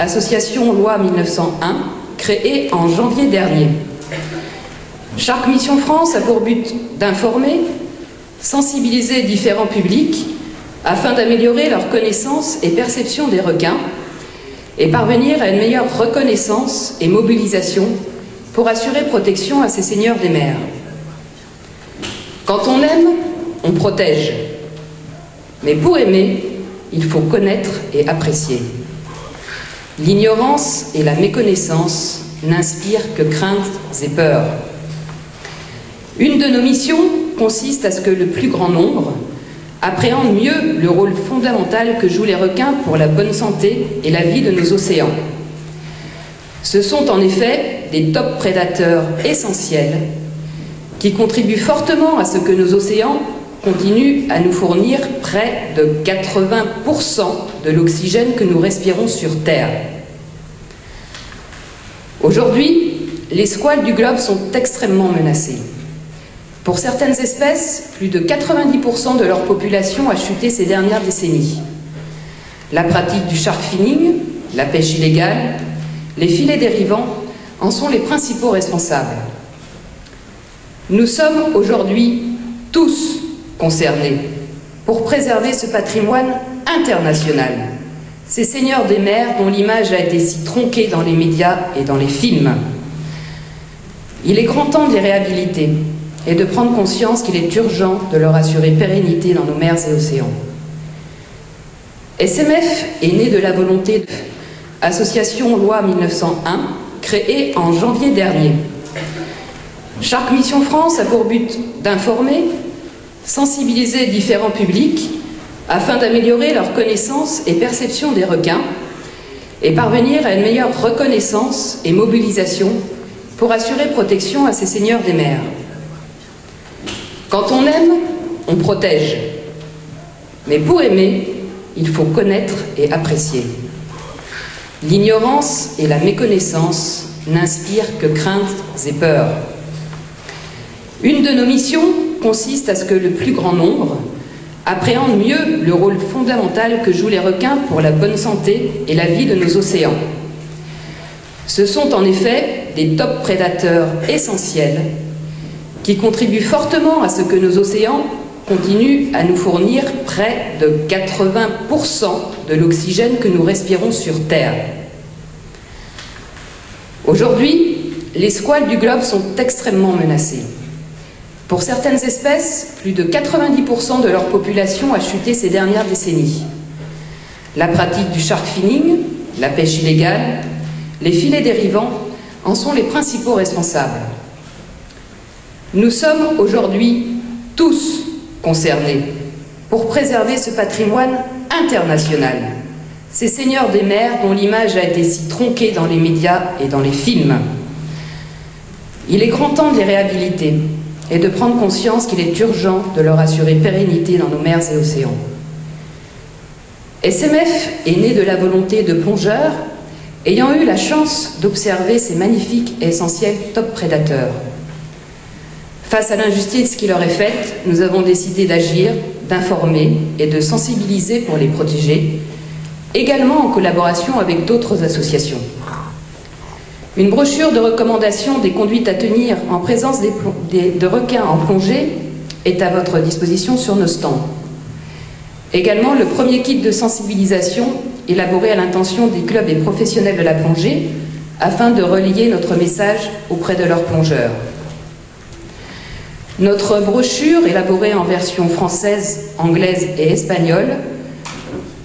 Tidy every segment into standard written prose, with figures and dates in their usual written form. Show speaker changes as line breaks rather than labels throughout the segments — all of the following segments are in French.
association loi 1901, créée en janvier dernier. Shark Mission France a pour but d'informer, sensibiliser différents publics afin d'améliorer leur connaissance et perception des requins et parvenir à une meilleure reconnaissance et mobilisation pour assurer protection à ces seigneurs des mers. Quand on aime, on protège. Mais pour aimer, il faut connaître et apprécier. L'ignorance et la méconnaissance n'inspirent que craintes et peurs. Une de nos missions consiste à ce que le plus grand nombre appréhende mieux le rôle fondamental que jouent les requins pour la bonne santé et la vie de nos océans. Ce sont en effet des top prédateurs essentiels qui contribuent fortement à ce que nos océans continuent à nous fournir près de 80% de l'oxygène que nous respirons sur Terre. Aujourd'hui, les squales du globe sont extrêmement menacées. Pour certaines espèces, plus de 90% de leur population a chuté ces dernières décennies. La pratique du shark finning, la pêche illégale, les filets dérivants en sont les principaux responsables. Nous sommes aujourd'hui tous concernés pour préserver ce patrimoine international, ces seigneurs des mers dont l'image a été si tronquée dans les médias et dans les films. Il est grand temps de les réhabiliter et de prendre conscience qu'il est urgent de leur assurer pérennité dans nos mers et océans. SMF est né de la volonté de l'association loi 1901, créée en janvier dernier. Shark Mission France a pour but d'informer, sensibiliser différents publics afin d'améliorer leur connaissance et perception des requins et parvenir à une meilleure reconnaissance et mobilisation pour assurer protection à ces seigneurs des mers. Quand on aime, on protège. Mais pour aimer, il faut connaître et apprécier. L'ignorance et la méconnaissance n'inspirent que craintes et peurs. Une de nos missions consiste à ce que le plus grand nombre appréhende mieux le rôle fondamental que jouent les requins pour la bonne santé et la vie de nos océans. Ce sont en effet des top prédateurs essentiels qui contribuent fortement à ce que nos océans continuent à nous fournir près de 80% de l'oxygène que nous respirons sur Terre. Aujourd'hui, les squales du globe sont extrêmement menacées. Pour certaines espèces, plus de 90% de leur population a chuté ces dernières décennies. La pratique du shark finning, la pêche illégale, les filets dérivants en sont les principaux responsables. Nous sommes aujourd'hui tous concernés pour préserver ce patrimoine international, ces seigneurs des mers dont l'image a été si tronquée dans les médias et dans les films. Il est grand temps de les réhabiliter et de prendre conscience qu'il est urgent de leur assurer pérennité dans nos mers et océans. SMF est né de la volonté de plongeurs ayant eu la chance d'observer ces magnifiques et essentiels top prédateurs. Face à l'injustice qui leur est faite, nous avons décidé d'agir, d'informer et de sensibiliser pour les protéger, également en collaboration avec d'autres associations. Une brochure de recommandation des conduites à tenir en présence de requins en plongée est à votre disposition sur nos stands. Également, le premier kit de sensibilisation élaboré à l'intention des clubs et professionnels de la plongée afin de relayer notre message auprès de leurs plongeurs. Notre brochure, élaborée en version française, anglaise et espagnole,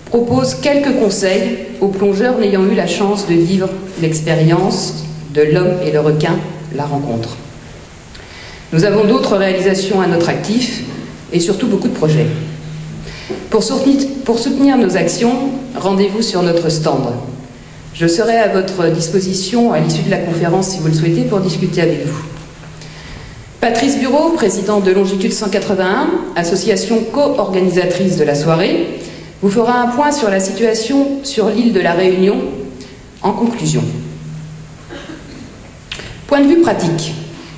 propose quelques conseils aux plongeurs n'ayant eu la chance de vivre l'expérience de l'homme et le requin, la rencontre. Nous avons d'autres réalisations à notre actif et surtout beaucoup de projets. Pour soutenir nos actions, rendez-vous sur notre stand. Je serai à votre disposition à l'issue de la conférence si vous le souhaitez pour discuter avec vous. Patrice Bureau, président de Longitude 181, association co-organisatrice de la soirée, vous fera un point sur la situation sur l'île de la Réunion en conclusion. Point de vue pratique.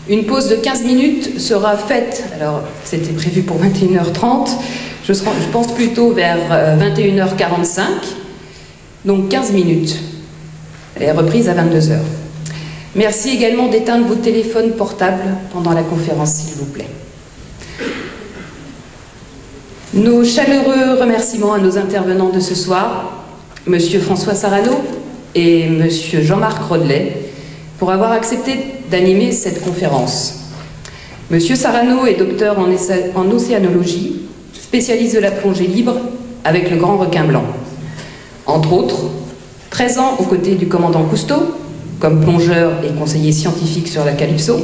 Une pause de 15 minutes sera faite, alors c'était prévu pour 21h30, je pense plutôt vers 21h45, donc 15 minutes. Elle est reprise à 22 h. Merci également d'éteindre vos téléphones portables pendant la conférence, s'il vous plaît. Nos chaleureux remerciements à nos intervenants de ce soir, Monsieur François Sarano et Monsieur Jean-Marc Rodelet, pour avoir accepté d'animer cette conférence. Monsieur Sarano est docteur en océanologie, spécialiste de la plongée libre avec le grand requin blanc. Entre autres, 13 ans aux côtés du commandant Cousteau, comme plongeur et conseiller scientifique sur la Calypso,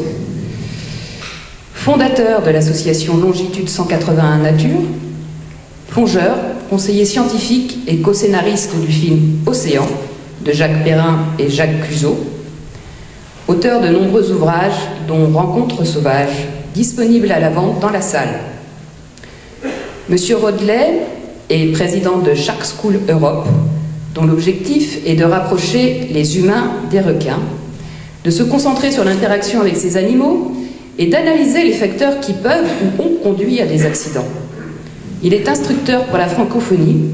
fondateur de l'association Longitude 181 Nature, plongeur, conseiller scientifique et co-scénariste du film Océan de Jacques Perrin et Jacques Cuzot, auteur de nombreux ouvrages dont Rencontres sauvages, disponibles à la vente dans la salle. Monsieur Rodelet est président de Shark School Europe, dont l'objectif est de rapprocher les humains des requins, de se concentrer sur l'interaction avec ces animaux et d'analyser les facteurs qui peuvent ou ont conduit à des accidents. Il est instructeur pour la francophonie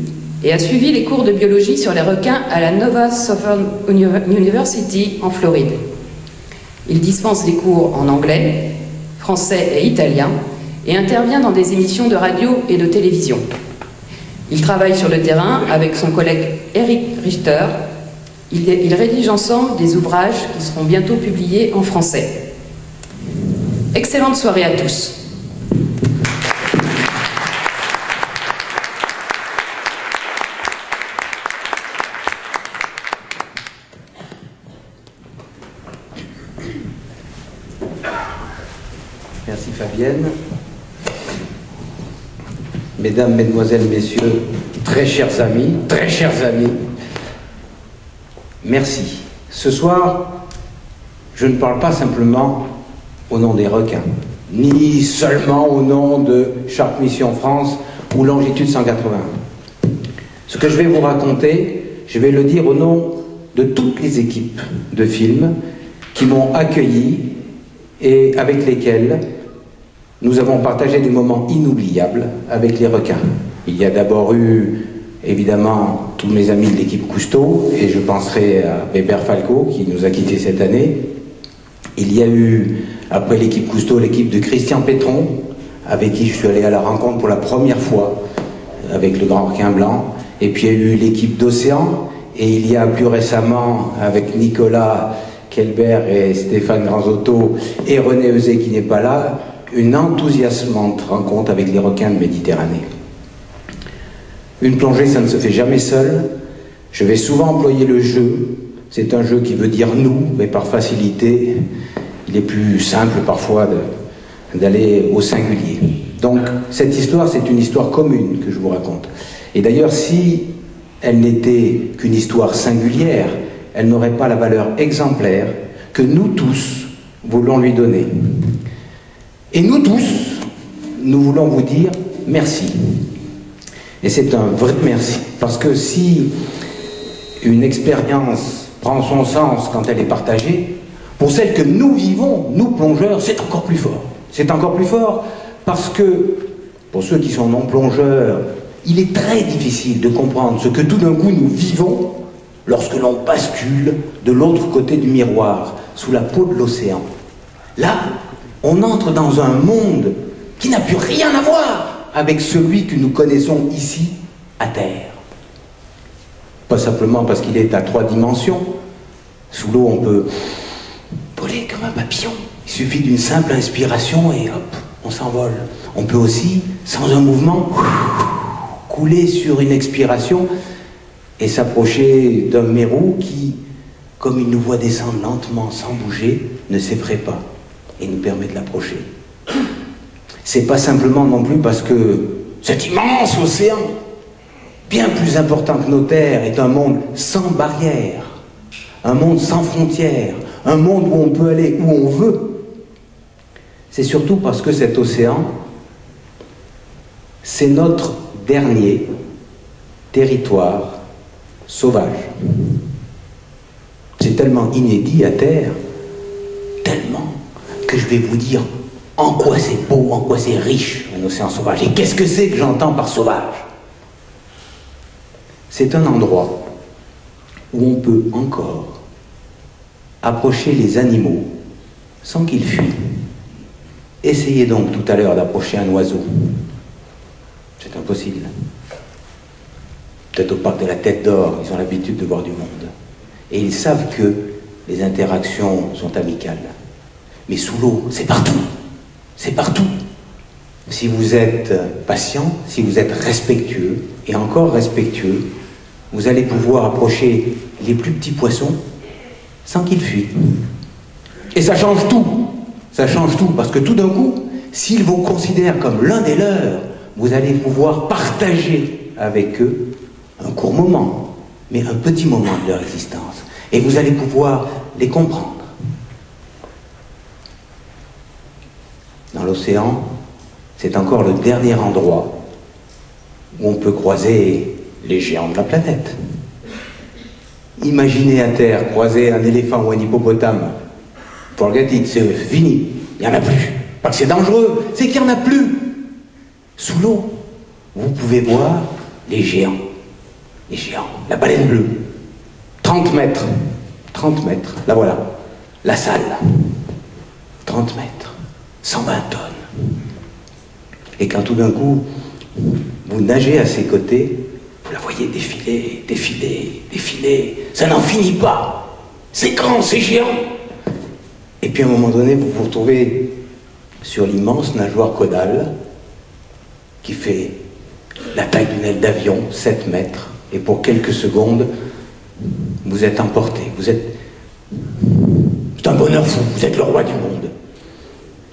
et a suivi les cours de biologie sur les requins à la Nova Southern University en Floride. Il dispense des cours en anglais, français et italien et intervient dans des émissions de radio et de télévision. Il travaille sur le terrain avec son collègue Eric Richter. Ils rédigent ensemble des ouvrages qui seront bientôt publiés en français. Excellente soirée à tous.
Merci Fabienne. Mesdames, Mesdemoiselles, Messieurs, très chers amis, merci. Ce soir, je ne parle pas simplement au nom des requins, ni seulement au nom de Shark Mission France ou Longitude 181. Ce que je vais vous raconter, je vais le dire au nom de toutes les équipes de films qui m'ont accueilli et avec lesquelles nous avons partagé des moments inoubliables avec les requins. Il y a d'abord eu, évidemment, tous mes amis de l'équipe Cousteau, et je penserai à Weber Falco, qui nous a quittés cette année. Il y a eu, après l'équipe Cousteau, l'équipe de Christian Pétron, avec qui je suis allé à la rencontre pour la première fois, avec le grand requin blanc. Et puis il y a eu l'équipe d'Océan, et il y a plus récemment, avec Nicolas Kelbert et Stéphane Granzotto, et René Euzé qui n'est pas là, une enthousiasmante rencontre avec les requins de Méditerranée. Une plongée, ça ne se fait jamais seul. Je vais souvent employer le jeu. C'est un jeu qui veut dire nous, mais par facilité, il est plus simple parfois d'aller au singulier. Donc, cette histoire, c'est une histoire commune que je vous raconte. Et d'ailleurs, si elle n'était qu'une histoire singulière, elle n'aurait pas la valeur exemplaire que nous tous voulons lui donner. Et nous tous, nous voulons vous dire merci. Et c'est un vrai merci. Parce que si une expérience prend son sens quand elle est partagée, pour celle que nous vivons, nous plongeurs, c'est encore plus fort. C'est encore plus fort parce que, pour ceux qui sont non plongeurs, il est très difficile de comprendre ce que tout d'un coup nous vivons lorsque l'on bascule de l'autre côté du miroir, sous la peau de l'océan. Là, on entre dans un monde qui n'a plus rien à voir avec celui que nous connaissons ici, à Terre. Pas simplement parce qu'il est à 3 dimensions. Sous l'eau, on peut voler comme un papillon. Il suffit d'une simple inspiration et hop, on s'envole. On peut aussi, sans un mouvement, couler sur une expiration et s'approcher d'un mérou qui, comme il nous voit descendre lentement sans bouger, ne s'effraie pas et nous permet de l'approcher. C'est pas simplement non plus parce que cet immense océan, bien plus important que nos terres, est un monde sans barrières, un monde sans frontières, un monde où on peut aller où on veut. C'est surtout parce que cet océan, c'est notre dernier territoire sauvage. C'est tellement inédit à Terre, tellement, que je vais vous dire en quoi c'est beau, en quoi c'est riche, un océan sauvage. Et qu'est-ce que c'est que j'entends par sauvage? C'est un endroit où on peut encore approcher les animaux sans qu'ils fuient. Essayez donc tout à l'heure d'approcher un oiseau. C'est impossible. Peut-être au parc de la Tête d'Or, ils ont l'habitude de voir du monde. Et ils savent que les interactions sont amicales. Mais sous l'eau, c'est partout. C'est partout. Si vous êtes patient, si vous êtes respectueux, et encore respectueux, vous allez pouvoir approcher les plus petits poissons sans qu'ils fuient. Et ça change tout. Ça change tout, parce que tout d'un coup, s'ils vous considèrent comme l'un des leurs, vous allez pouvoir partager avec eux un court moment, mais un petit moment de leur existence. Et vous allez pouvoir les comprendre. Dans l'océan, c'est encore le dernier endroit où on peut croiser les géants de la planète. Imaginez à terre croiser un éléphant ou un hippopotame. Forget it, c'est fini. Il n'y en a plus. Pas que c'est dangereux, c'est qu'il n'y en a plus. Sous l'eau, vous pouvez voir les géants. Les géants, la baleine bleue. 30 mètres. 30 mètres, la voilà. La salle. 30 mètres. 120 tonnes. Et quand tout d'un coup, vous nagez à ses côtés, vous la voyez défiler, défiler, défiler. Ça n'en finit pas. C'est grand, c'est géant. Et puis à un moment donné, vous vous retrouvez sur l'immense nageoire caudale qui fait la taille d'une aile d'avion, 7 mètres. Et pour quelques secondes, vous êtes emporté. C'est un bonheur fou, vous êtes le roi du monde.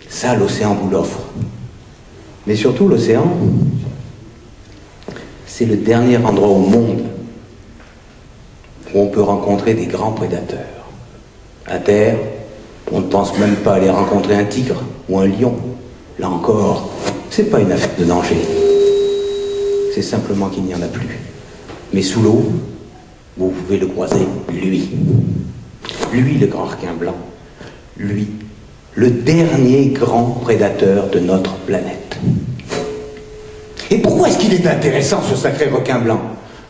Ça, l'océan vous l'offre. Mais surtout, l'océan, c'est le dernier endroit au monde où on peut rencontrer des grands prédateurs. À terre, on ne pense même pas aller rencontrer un tigre ou un lion. Là encore, c'est pas une affaire de danger. C'est simplement qu'il n'y en a plus. Mais sous l'eau, vous pouvez le croiser, lui. Lui, le grand requin blanc. Lui, le dernier grand prédateur de notre planète. Et pourquoi est-ce qu'il est intéressant, ce sacré requin blanc?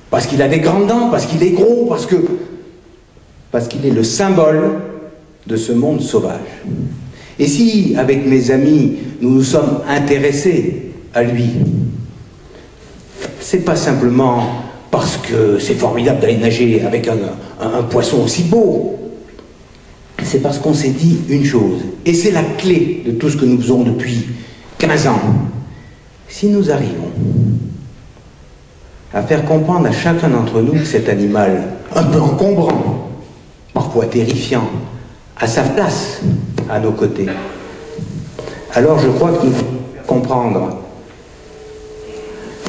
Parce qu'il a des grandes dents, parce qu'il est gros, parce qu'il est le symbole de ce monde sauvage. Et si, avec mes amis, nous nous sommes intéressés à lui, c'est pas simplement parce que c'est formidable d'aller nager avec un poisson aussi beau. C'est parce qu'on s'est dit une chose, et c'est la clé de tout ce que nous faisons depuis 15 ans. Si nous arrivons à faire comprendre à chacun d'entre nous que cet animal, un peu encombrant, parfois terrifiant, a sa place à nos côtés, alors je crois que nous devons comprendre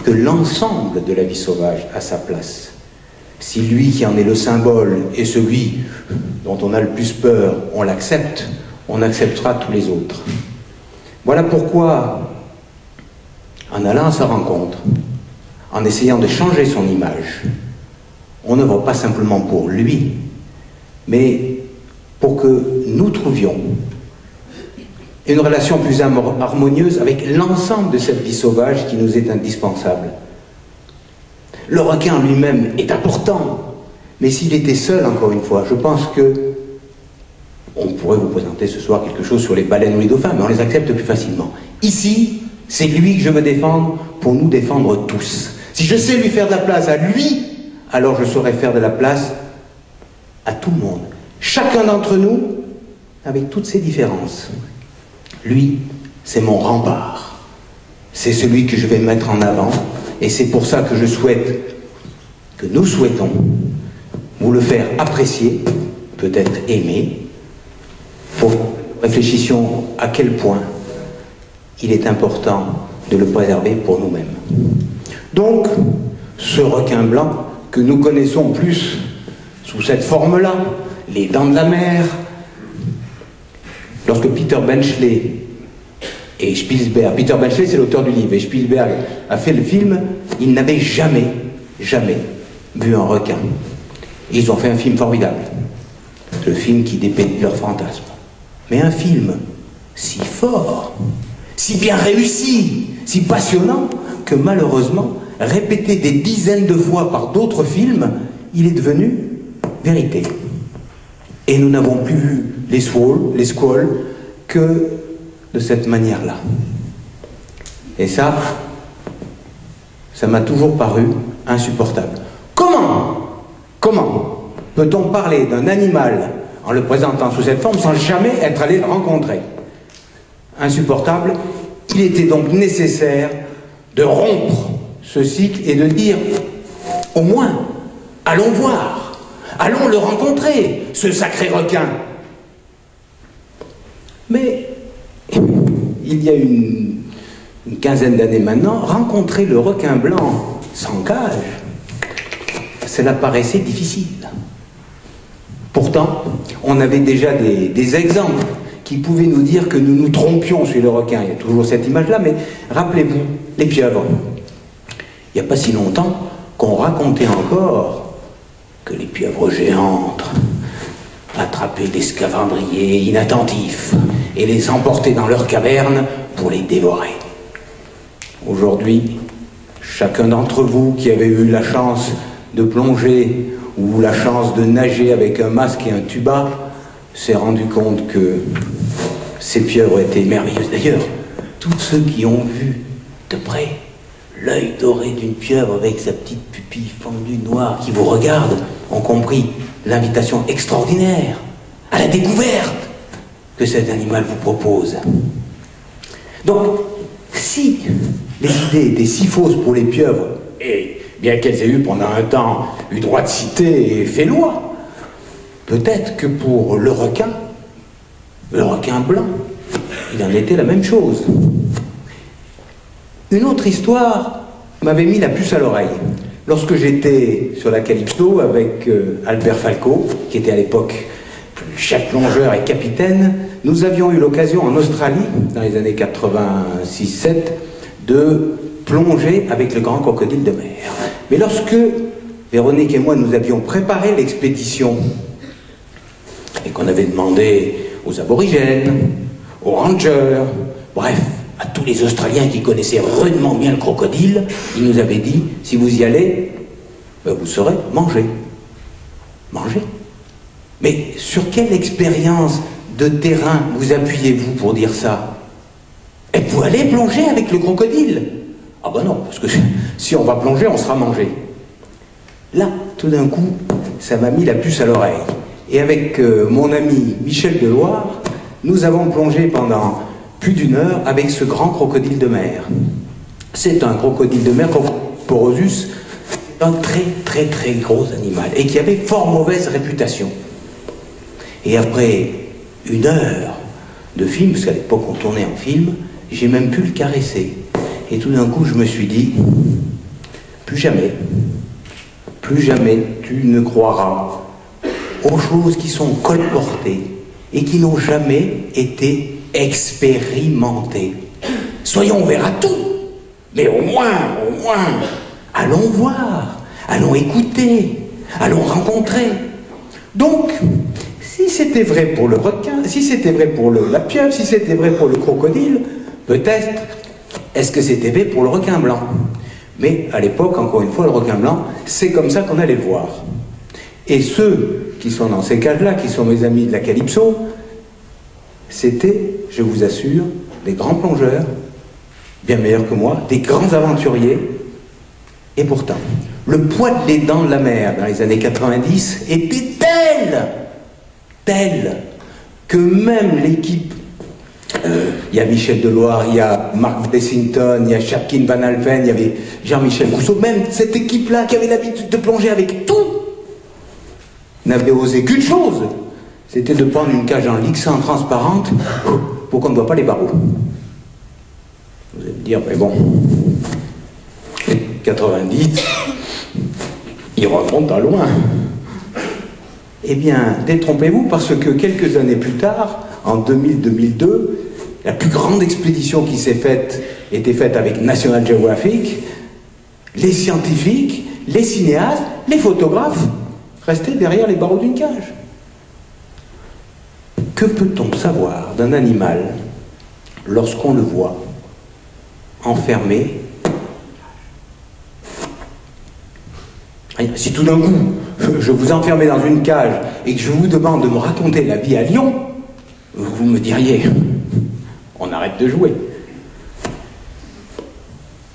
que l'ensemble de la vie sauvage a sa place. Si lui qui en est le symbole est celui dont on a le plus peur, on l'accepte, on acceptera tous les autres. Voilà pourquoi, en allant à sa rencontre, en essayant de changer son image, on ne va pas simplement pour lui, mais pour que nous trouvions une relation plus harmonieuse avec l'ensemble de cette vie sauvage qui nous est indispensable. Le requin lui-même est important, mais s'il était seul, encore une fois, je pense que on pourrait vous présenter ce soir quelque chose sur les baleines ou les dauphins, mais on les accepte plus facilement. Ici, c'est lui que je veux défendre pour nous défendre tous. Si je sais lui faire de la place à lui, alors je saurai faire de la place à tout le monde. Chacun d'entre nous, avec toutes ses différences. Lui, c'est mon rempart. C'est celui que je vais mettre en avant. Et c'est pour ça que je souhaite, que nous souhaitons, vous le faire apprécier, peut-être aimer, pour que nous réfléchissions à quel point il est important de le préserver pour nous-mêmes. Donc, ce requin blanc que nous connaissons plus sous cette forme-là, les dents de la mer, lorsque Peter Benchley et Spielberg, Peter Benchley c'est l'auteur du livre, et Spielberg a fait le film, ils n'avaient jamais vu un requin. Et ils ont fait un film formidable, le film qui dépeignit leur fantasme. Mais un film si fort, si bien réussi, si passionnant, que malheureusement, répété des dizaines de fois par d'autres films, il est devenu vérité. Et nous n'avons plus vu les squalls, que de cette manière-là. Et ça m'a toujours paru insupportable. Comment peut-on parler d'un animal en le présentant sous cette forme sans jamais être allé le rencontrer? Insupportable. Il était donc nécessaire de rompre ce cycle et de dire, au moins, allons voir, allons le rencontrer, ce sacré requin. Mais, il y a une quinzaine d'années maintenant, rencontrer le requin blanc sans cage, cela paraissait difficile. Pourtant, on avait déjà des exemples qui pouvaient nous dire que nous nous trompions sur le requin. Il y a toujours cette image-là, mais rappelez-vous, les pieuvres. Il n'y a pas si longtemps qu'on racontait encore que les pieuvres géantes attrapaient des scaphandriers inattentifs et les emportaient dans leurs cavernes pour les dévorer. Aujourd'hui, chacun d'entre vous qui avait eu la chance de plonger ou la chance de nager avec un masque et un tuba s'est rendu compte que ces pieuvres étaient merveilleuses. D'ailleurs, tous ceux qui ont vu de près l'œil doré d'une pieuvre avec sa petite pupille fendue noire qui vous regarde ont compris l'invitation extraordinaire à la découverte que cet animal vous propose. Donc, si les idées étaient si fausses pour les pieuvres, et bien qu'elles aient eu pendant un temps eu droit de cité et fait loi, peut-être que pour le requin blanc, il en était la même chose. Une autre histoire m'avait mis la puce à l'oreille. Lorsque j'étais sur la Calypso avec Albert Falco, qui était à l'époque chef plongeur et capitaine, nous avions eu l'occasion en Australie, dans les années 86-7, de plonger avec le grand crocodile de mer. Mais lorsque Véronique et moi nous avions préparé l'expédition et qu'on avait demandé aux aborigènes, aux rangers, bref, à tous les Australiens qui connaissaient rudement bien le crocodile, ils nous avaient dit, si vous y allez, vous saurez manger. Manger. Mais sur quelle expérience de terrain vous appuyez-vous pour dire ça? Et vous allez plonger avec le crocodile? Ah ben non, parce que si on va plonger, on sera mangé. Là, tout d'un coup, ça m'a mis la puce à l'oreille. Et avec mon ami Michel Deloire, nous avons plongé pendant plus d'1 heure avec ce grand crocodile de mer. C'est un crocodile de mer, Porosus, un très gros animal, et qui avait fort mauvaise réputation. Et après 1 heure de film, parce qu'à l'époque on tournait en film, j'ai même pu le caresser. Et tout d'un coup, je me suis dit, plus jamais tu ne croiras aux choses qui sont colportées et qui n'ont jamais été expérimentées. Soyons ouverts à tout, mais au moins, allons voir, allons écouter, allons rencontrer. Donc, si c'était vrai pour le requin, si c'était vrai pour la pieuvre, si c'était vrai pour le crocodile, peut-être est-ce que c'était vrai pour le requin blanc? Mais à l'époque, encore une fois, le requin blanc, c'est comme ça qu'on allait le voir. Et ceux qui sont dans ces cages-là, qui sont mes amis de la Calypso, c'était, je vous assure, des grands plongeurs, bien meilleurs que moi, des grands aventuriers. Et pourtant, le poids des dents de la mer dans les années 90 était tel que même l'équipe, il y a Michel Deloire, il y a Mark Dessington, il y a Chapkin Van Alphen, il y avait Jean-Michel Cousseau, même cette équipe-là qui avait l'habitude de plonger avec tout, n'avait osé qu'une chose, c'était de prendre une cage en lixan transparente pour qu'on ne voit pas les barreaux. Vous allez me dire, mais bon, 90, il remonte à loin. Eh bien, détrompez-vous, parce que quelques années plus tard, en 2000-2002, la plus grande expédition qui s'est faite était faite avec National Geographic. Les scientifiques, les cinéastes, les photographes restaient derrière les barreaux d'une cage. Que peut-on savoir d'un animal lorsqu'on le voit enfermé Si tout d'un coup, je vous enfermais dans une cage et que je vous demande de me raconter la vie à Lyon, vous me diriez, on arrête de jouer.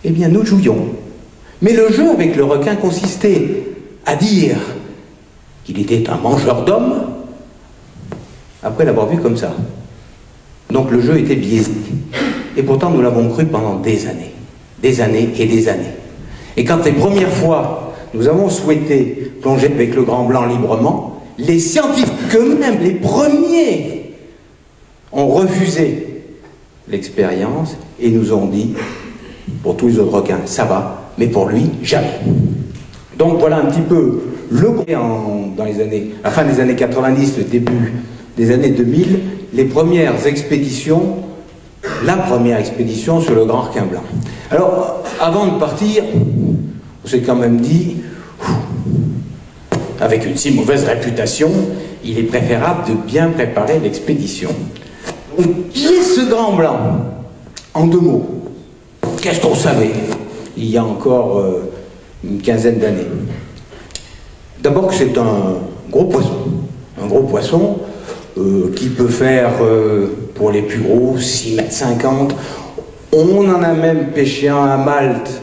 Eh bien, nous jouions. Mais le jeu avec le requin consistait à dire qu'il était un mangeur d'hommes, après l'avoir vu comme ça. Donc le jeu était biaisé. Et pourtant, nous l'avons cru pendant des années et des années. Et quand les premières fois, nous avons souhaité plonger avec le Grand Blanc librement, les scientifiques eux-mêmes, les premiers, ont refusé l'expérience et nous ont dit, pour tous les autres requins, ça va, mais pour lui, jamais. Donc voilà un petit peu dans les années, à la fin des années 90, le début des années 2000, les premières expéditions, la première expédition sur le Grand Requin Blanc. Alors, avant de partir, on s'est quand même dit, avec une si mauvaise réputation, il est préférable de bien préparer l'expédition. Donc, qui est ce Grand Blanc? En 2 mots. Qu'est-ce qu'on savait il y a encore une quinzaine d'années? D'abord que c'est un gros poisson qui peut faire, pour les plus gros, 6,50 m. On en a même pêché un à Malte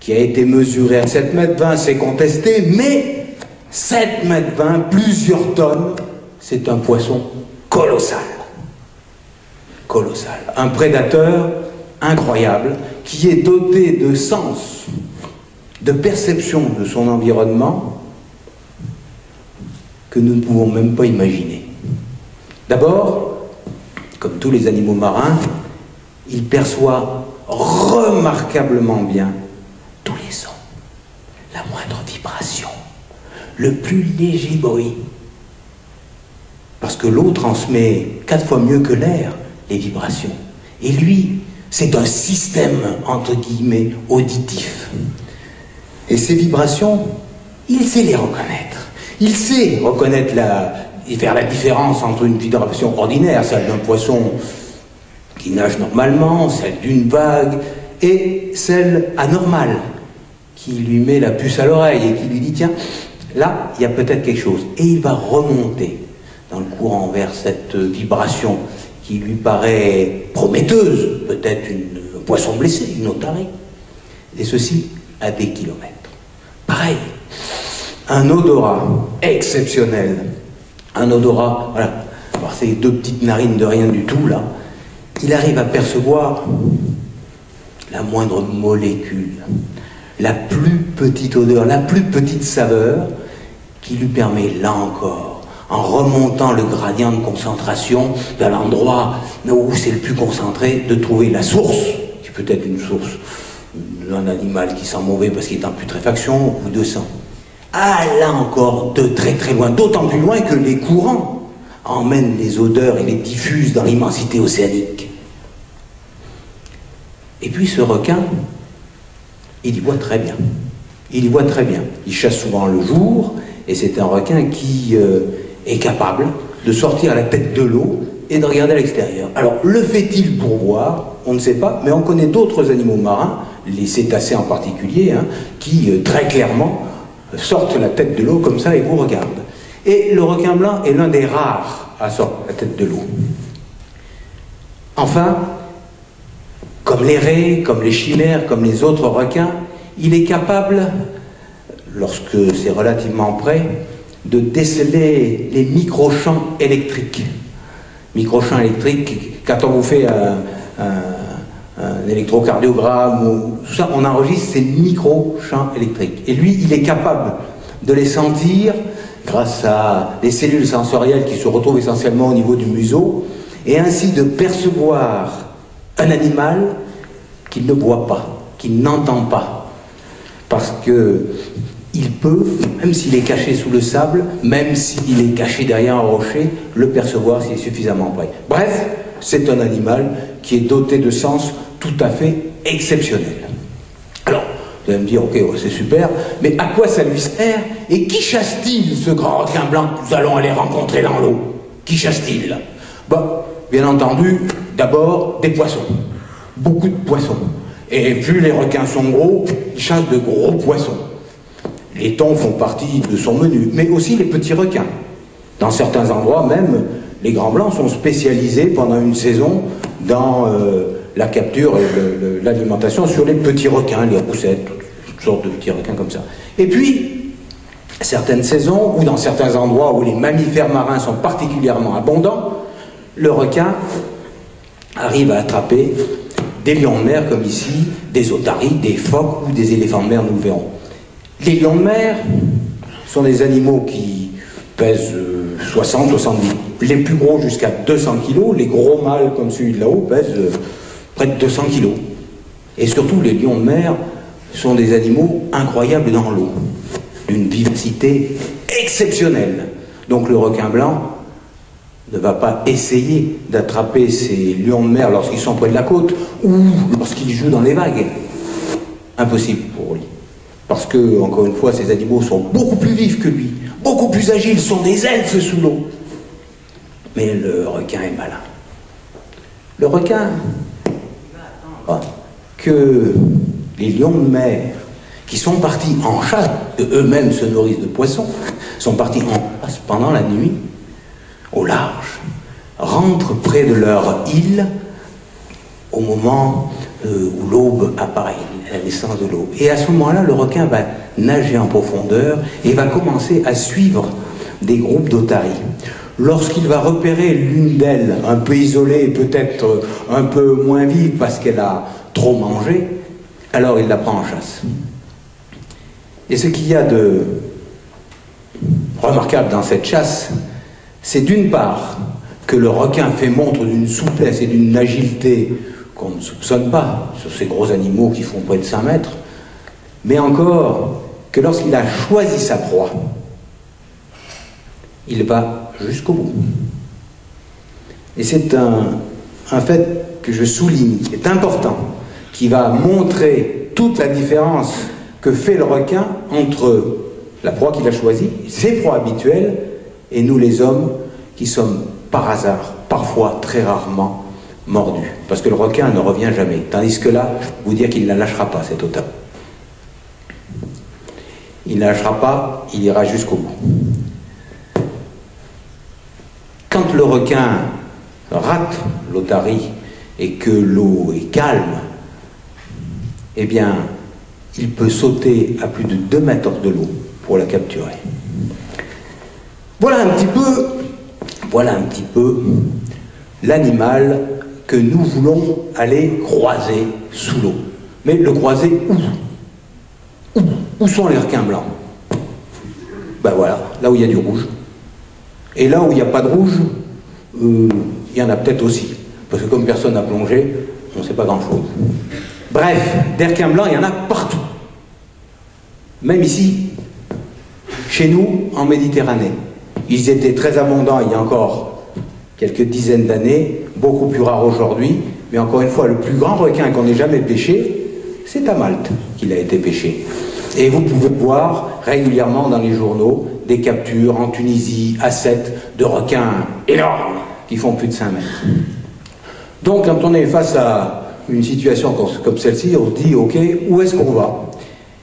qui a été mesuré à 7,20 m, c'est contesté, mais 7,20 m, plusieurs tonnes, c'est un poisson colossal. Colossal. Un prédateur incroyable qui est doté de sens, de perception de son environnement que nous ne pouvons même pas imaginer. D'abord, comme tous les animaux marins, il perçoit remarquablement bien tous les sons, la moindre vibration, le plus léger bruit. Parce que l'eau transmet 4 fois mieux que l'air les vibrations. Et lui, c'est un système, entre guillemets, auditif. Et ces vibrations, il sait les reconnaître. Il sait reconnaître et faire la différence entre une vibration ordinaire, celle d'un poisson qui nage normalement, celle d'une vague, et celle anormale, qui lui met la puce à l'oreille et qui lui dit, tiens, là, il y a peut-être quelque chose. Et il va remonter dans le courant vers cette vibration qui lui paraît prometteuse, peut-être un poisson blessé, une otarie, et ceci à des kilomètres. Pareil, un odorat exceptionnel, un odorat, voilà, par ces 2 petites narines de rien du tout là, il arrive à percevoir la moindre molécule, la plus petite odeur, la plus petite saveur, qui lui permet, là encore, en remontant le gradient de concentration vers l'endroit où c'est le plus concentré, de trouver la source, qui peut être une source d'un animal qui sent mauvais parce qu'il est en putréfaction ou de sang. Ah, là encore, de très très loin, d'autant plus loin que les courants emmènent les odeurs et les diffusent dans l'immensité océanique. Et puis ce requin, il y voit très bien. Il y voit très bien. Il chasse souvent le jour, et c'est un requin qui est capable de sortir à la tête de l'eau et de regarder à l'extérieur. Alors, le fait-il pour voir? On ne sait pas, mais on connaît d'autres animaux marins, les cétacés en particulier, hein, qui très clairement sortent la tête de l'eau comme ça et vous regardent. Et le requin blanc est l'un des rares à sortir la tête de l'eau. Enfin, comme les raies, comme les chimères, comme les autres requins, il est capable, lorsque c'est relativement près, de déceler les microchamps électriques. Microchamps électriques, quand on vous fait un électrocardiogramme, ou tout ça, on enregistre ces microchamps électriques. Et lui, il est capable de les sentir grâce à des cellules sensorielles qui se retrouvent essentiellement au niveau du museau, et ainsi de percevoir un animal qu'il ne voit pas, qu'il n'entend pas. Parce que il peut, même s'il est caché sous le sable, même s'il est caché derrière un rocher, le percevoir s'il est suffisamment près. Bref, c'est un animal qui est doté de sens tout à fait exceptionnels. Alors, vous allez me dire, ok, ouais, c'est super, mais à quoi ça lui sert? Et qui chasse-t-il, ce grand requin blanc que nous allons aller rencontrer dans l'eau? Qui chasse-t-il? Bon, bien entendu, d'abord, des poissons. Beaucoup de poissons. Et plus les requins sont gros, ils chassent de gros poissons. Les thons font partie de son menu, mais aussi les petits requins. Dans certains endroits même, les grands blancs sont spécialisés pendant une saison dans la capture et l'alimentation sur les petits requins, les roussettes, toutes sortes de petits requins comme ça. Et puis, certaines saisons, ou dans certains endroits où les mammifères marins sont particulièrement abondants, le requin arrive à attraper des lions de mer comme ici, des otaries, des phoques ou des éléphants de mer, nous le verrons. Les lions de mer sont des animaux qui pèsent 60-70, les plus gros jusqu'à 200 kg, les gros mâles comme celui de là-haut pèsent près de 200 kg. Et surtout, les lions de mer sont des animaux incroyables dans l'eau, d'une vivacité exceptionnelle. Donc le requin blanc ne va pas essayer d'attraper ces lions de mer lorsqu'ils sont près de la côte ou lorsqu'ils jouent dans les vagues. Impossible pour lui. Parce que, encore une fois, ces animaux sont beaucoup plus vifs que lui, beaucoup plus agiles, sont des elfes sous l'eau. Mais le requin est malin. Le requin va attendre que les lions de mer, qui sont partis en chasse, eux-mêmes se nourrissent de poissons, sont partis en chasse pendant la nuit, au large, rentrent près de leur île au moment où l'aube apparaît, la naissance de l'aube. Et à ce moment-là, le requin va nager en profondeur et va commencer à suivre des groupes d'otaries. Lorsqu'il va repérer l'une d'elles, un peu isolée, peut-être un peu moins vive parce qu'elle a trop mangé, alors il la prend en chasse. Et ce qu'il y a de remarquable dans cette chasse, c'est d'une part que le requin fait montre d'une souplesse et d'une agilité qu'on ne soupçonne pas sur ces gros animaux qui font près de 5 mètres, mais encore que lorsqu'il a choisi sa proie, il va jusqu'au bout. Et c'est un fait que je souligne, qui est important, qui va montrer toute la différence que fait le requin entre la proie qu'il a choisie, ses proies habituelles, et nous les hommes qui sommes par hasard, parfois très rarement, mordus. Parce que le requin ne revient jamais. Tandis que là, je peux vous dire qu'il ne la lâchera pas, cet otage. Il ne la lâchera pas, il ira jusqu'au bout. Quand le requin rate l'otarie et que l'eau est calme, eh bien, il peut sauter à plus de 2 mètres de l'eau pour la capturer. Voilà un petit peu l'animal que nous voulons aller croiser sous l'eau. Mais le croiser où? Où sont les requins blancs? Ben voilà, là où il y a du rouge. Et là où il n'y a pas de rouge, il y en a peut-être aussi. Parce que comme personne n'a plongé, on ne sait pas grand-chose. Bref, des requins blancs, il y en a partout. Même ici, chez nous, en Méditerranée. Ils étaient très abondants il y a encore quelques dizaines d'années, beaucoup plus rares aujourd'hui, mais encore une fois, le plus grand requin qu'on ait jamais pêché, c'est à Malte qu'il a été pêché. Et vous pouvez voir régulièrement dans les journaux des captures en Tunisie, à Sète, de requins énormes qui font plus de 5 mètres. Donc quand on est face à une situation comme celle-ci, on se dit, ok, où est-ce qu'on va?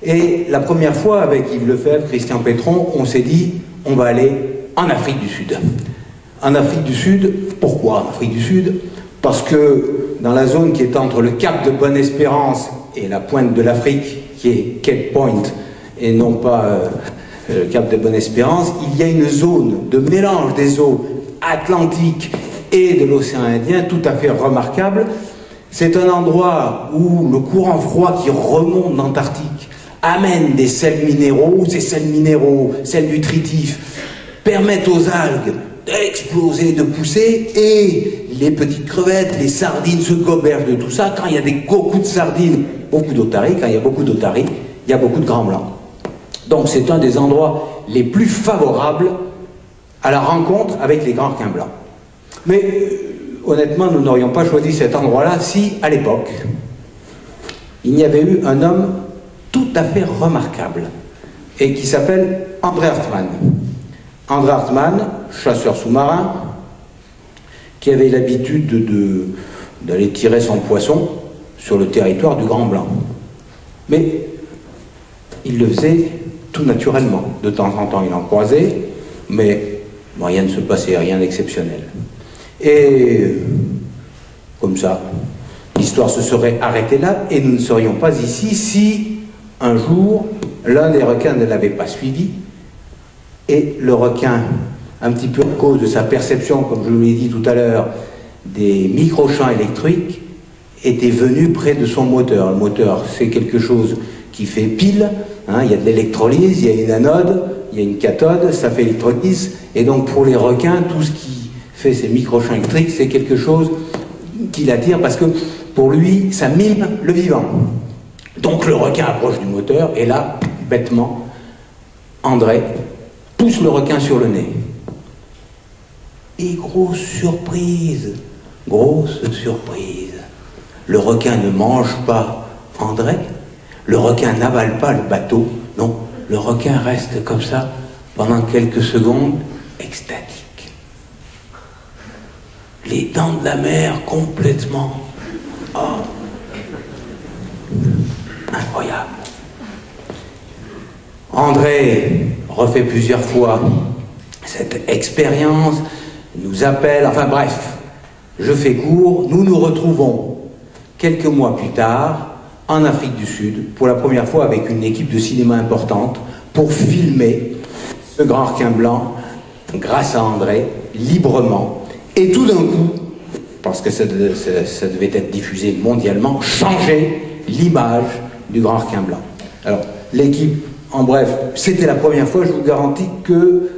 Et la première fois, avec Yves Lefebvre, Christian Pétron, on s'est dit, on va aller en Afrique du Sud. En Afrique du Sud, pourquoi en Afrique du Sud? Parce que dans la zone qui est entre le cap de Bonne-Espérance et la pointe de l'Afrique, qui est Cape Point, et non pas le cap de Bonne-Espérance, il y a une zone de mélange des eaux atlantiques et de l'océan Indien tout à fait remarquable. C'est un endroit où le courant froid qui remonte d'Antarctique amène des sels minéraux, ces sels minéraux, sels nutritifs, permettent aux algues d'exploser, de pousser, et les petites crevettes, les sardines se gobergent de tout ça. Quand il y a beaucoup de sardines, beaucoup d'otaries, quand il y a beaucoup d'otaries, il y a beaucoup de grands blancs. Donc c'est un des endroits les plus favorables à la rencontre avec les grands requins blancs. Mais honnêtement, nous n'aurions pas choisi cet endroit-là si, à l'époque, il y avait eu un homme tout à fait remarquable, et qui s'appelle André Hartmann. André Hartmann, chasseur sous-marin, qui avait l'habitude d'aller tirer son poisson sur le territoire du Grand Blanc. Mais il le faisait tout naturellement. De temps en temps, il en croisait, mais rien ne se passait, rien d'exceptionnel. Et comme ça, l'histoire se serait arrêtée là, et nous ne serions pas ici si, un jour, l'un des requins ne l'avait pas suivi, et le requin, un petit peu à cause de sa perception, comme je vous l'ai dit tout à l'heure, des microchamps électriques, était venu près de son moteur. Le moteur, c'est quelque chose qui fait pile, hein, il y a de l'électrolyse, il y a une anode, il y a une cathode, ça fait électrolyse, et donc pour les requins, tout ce qui fait ces microchamps électriques, c'est quelque chose qui l'attire, parce que pour lui, ça mime le vivant. Donc le requin approche du moteur, et là, bêtement, André pousse le requin sur le nez. Et grosse surprise, le requin ne mange pas André, le requin n'avale pas le bateau, non, le requin reste comme ça pendant quelques secondes, extatique. Les dents de la mer complètement... Oh, incroyable. André refait plusieurs fois cette expérience, nous appelle, enfin bref, je fais court, nous nous retrouvons quelques mois plus tard en Afrique du Sud, pour la première fois avec une équipe de cinéma importante, pour filmer ce grand requin blanc, grâce à André, librement, et tout d'un coup, parce que ça devait être diffusé mondialement, changer l'image du grand requin blanc. Alors, l'équipe, en bref, c'était la première fois, je vous garantis que